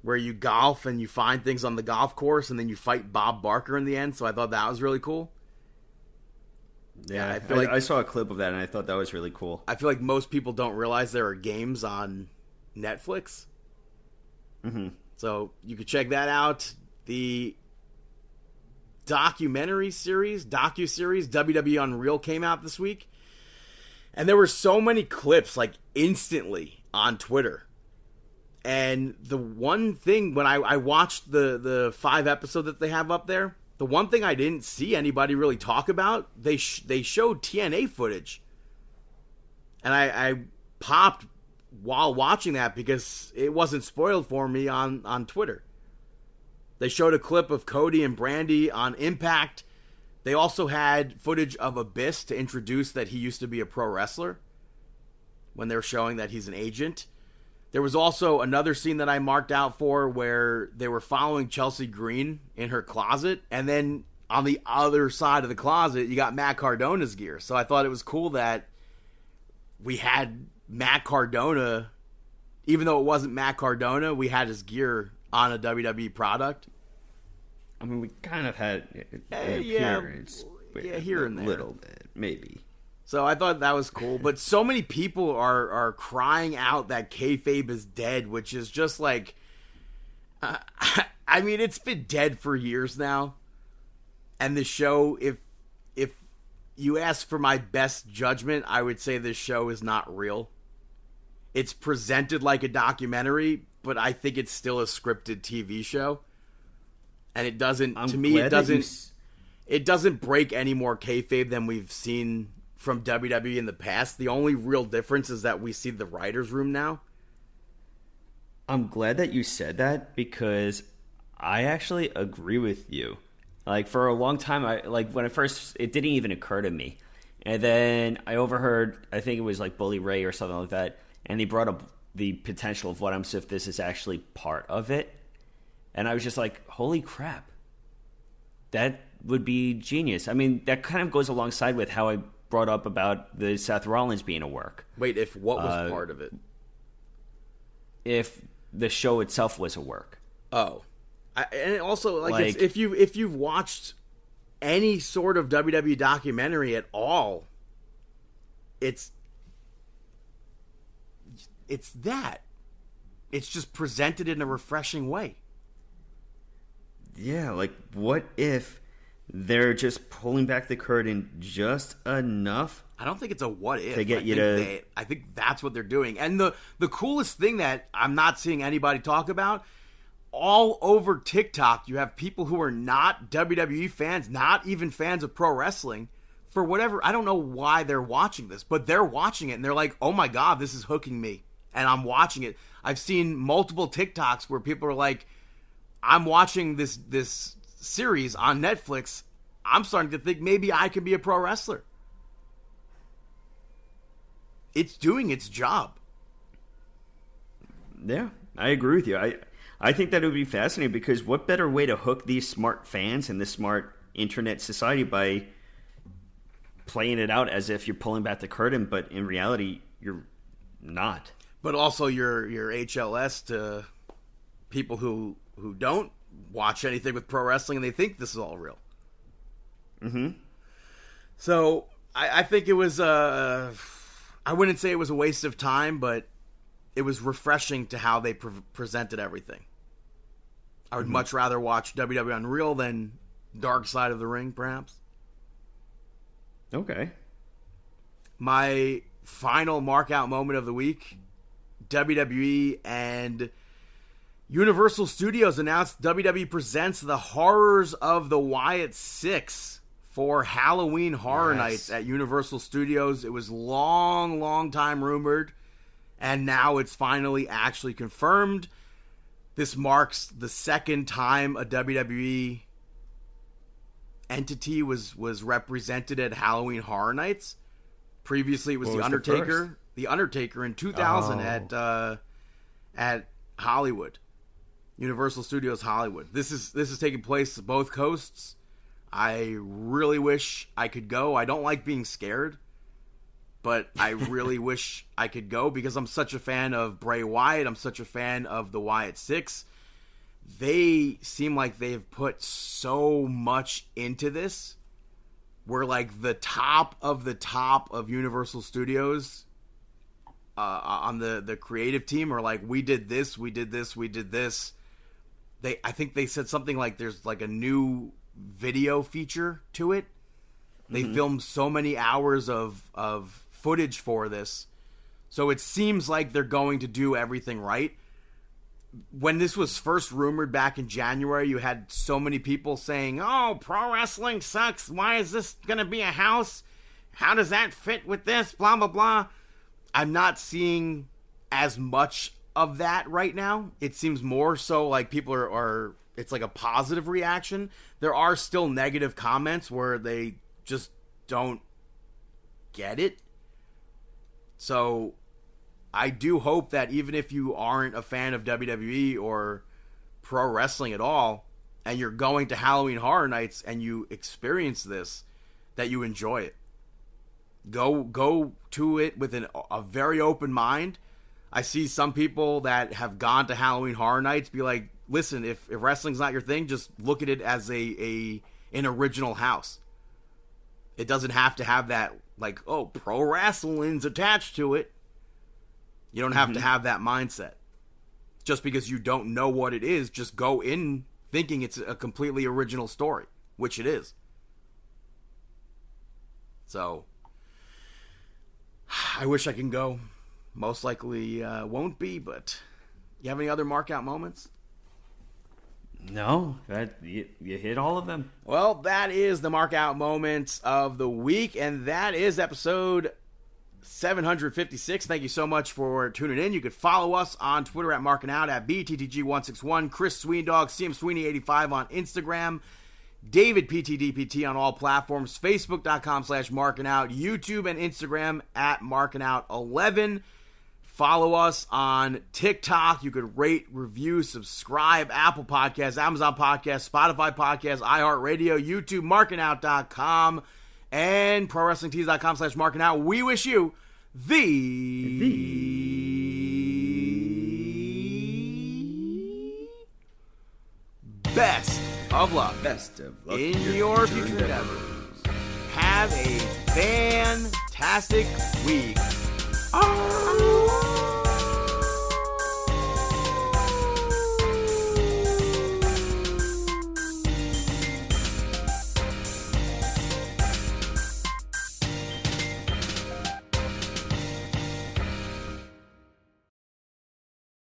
where you golf and you find things on the golf course, and then you fight Bob Barker in the end. So I thought that was really cool. Yeah, I feel like I saw a clip of that, and I thought that was really cool. I feel like most people don't realize there are games on Netflix. Mm-hmm. So you could check that out. The docu-series WWE Unreal came out this week. And there were so many clips, like, instantly on Twitter. And the one thing, when I watched the 5 episode that they have up there, the one thing I didn't see anybody really talk about, they showed TNA footage. And I popped while watching that because it wasn't spoiled for me on Twitter. They showed a clip of Cody and Brandy on Impact. They also had footage of Abyss to introduce that he used to be a pro wrestler when they were showing that he's an agent. There was also another scene that I marked out for where they were following Chelsea Green in her closet, and then on the other side of the closet, you got Matt Cardona's gear. So I thought it was cool that we had Matt Cardona, even though it wasn't Matt Cardona, we had his gear on a WWE product. I mean, we kind of had an yeah, appearance. here and there. A little bit, maybe. So I thought that was cool. But so many people are crying out that kayfabe is dead, which is just like... I mean, it's been dead for years now. And the show, if you ask for my best judgment, I would say this show is not real. It's presented like a documentary, but I think it's still a scripted TV show. And it doesn't, to me, it doesn't break any more kayfabe than we've seen from WWE in the past. The only real difference is that we see the writer's room now. I'm glad that you said that because I actually agree with you. Like, for a long time, when it first, it didn't even occur to me. And then I overheard, I think it was like Bully Ray or something like that, and he brought up the potential of what if this is actually part of it. And I was just like, holy crap. That would be genius. I mean, that kind of goes alongside with how I brought up about the Seth Rollins being a work. Wait, if what was part of it? If the show itself was a work. Oh. And also, like if you've watched any sort of WWE documentary at all, it's that. It's just presented in a refreshing way. Yeah, like, what if they're just pulling back the curtain just enough? I don't think it's a what if. To get I think that's what they're doing. And the coolest thing that I'm not seeing anybody talk about, all over TikTok, you have people who are not WWE fans, not even fans of pro wrestling, for whatever. I don't know why they're watching this, but they're watching it, and they're like, oh my God, this is hooking me. And I'm watching it. I've seen multiple TikToks where people are like, I'm watching this series on Netflix. I'm starting to think maybe I could be a pro wrestler. it's doing its job. Yeah, I agree with you. I think that it would be fascinating because what better way to hook these smart fans in this smart internet society by playing it out as if you're pulling back the curtain, but in reality, you're not. But also your HLS to people who don't watch anything with pro wrestling and they think this is all real. Mm-hmm. So I think it was I wouldn't say it was a waste of time, but it was refreshing to how they presented everything. I would much rather watch WWE Unreal than Dark Side of the Ring, perhaps. Okay. My final mark out moment of the week, WWE and Universal Studios announced WWE presents The Horrors of the Wyatt Six for Halloween Horror Nights at Universal Studios. It was long time rumored, and now it's finally actually confirmed. This marks the second time a WWE entity was represented at Halloween Horror Nights. Previously, it was The Undertaker. The Undertaker in 2000 at Hollywood, Universal Studios Hollywood. This is taking place at both coasts. I really wish I could go. I don't like being scared, but I really wish I could go because I'm such a fan of Bray Wyatt. I'm such a fan of the Wyatt Six. They seem like they've put so much into this. We're like the top of Universal Studios on the creative team are like, we did this. I think they said something like there's like a new video feature to it. They filmed so many hours of footage for this. So it seems like they're going to do everything right. When this was first rumored back in January, you had so many people saying, oh, pro wrestling sucks. Why is this going to be a house? How does that fit with this? Blah, blah, blah. I'm not seeing as much of that right now. It seems more so like people are it's like a positive reaction. There are still negative comments where they just don't get it. So I do hope that even if you aren't a fan of WWE or pro wrestling at all, and you're going to Halloween Horror Nights and you experience this, that you enjoy it. Go to it with a very open mind. I see some people that have gone to Halloween Horror Nights be like, listen, if wrestling's not your thing, just look at it as an original house. It doesn't have to have that, like, oh, pro wrestling's attached to it. You don't have to have that mindset. Just because you don't know what it is, just go in thinking it's a completely original story, which it is. So, I wish I can go. Most likely won't be, but you have any other mark out moments? No, you hit all of them. Well, that is the mark out moments of the week, and that is episode 756. Thank you so much for tuning in. You could follow us on Twitter at Markin Out, at BTTG161, Chris Sweendog, CM Sweeney85 on Instagram, David PTDPT on all platforms, Facebook.com/Markin Out, YouTube and Instagram at Markin Out 11. Follow us on TikTok. You could rate, review, subscribe, Apple Podcasts, Amazon Podcasts, Spotify Podcasts, iHeartRadio, YouTube, markinout.com, and ProWrestlingTees.com/MarkinOut. We wish you the best of luck. In your future endeavors. Have a fantastic week. Oh!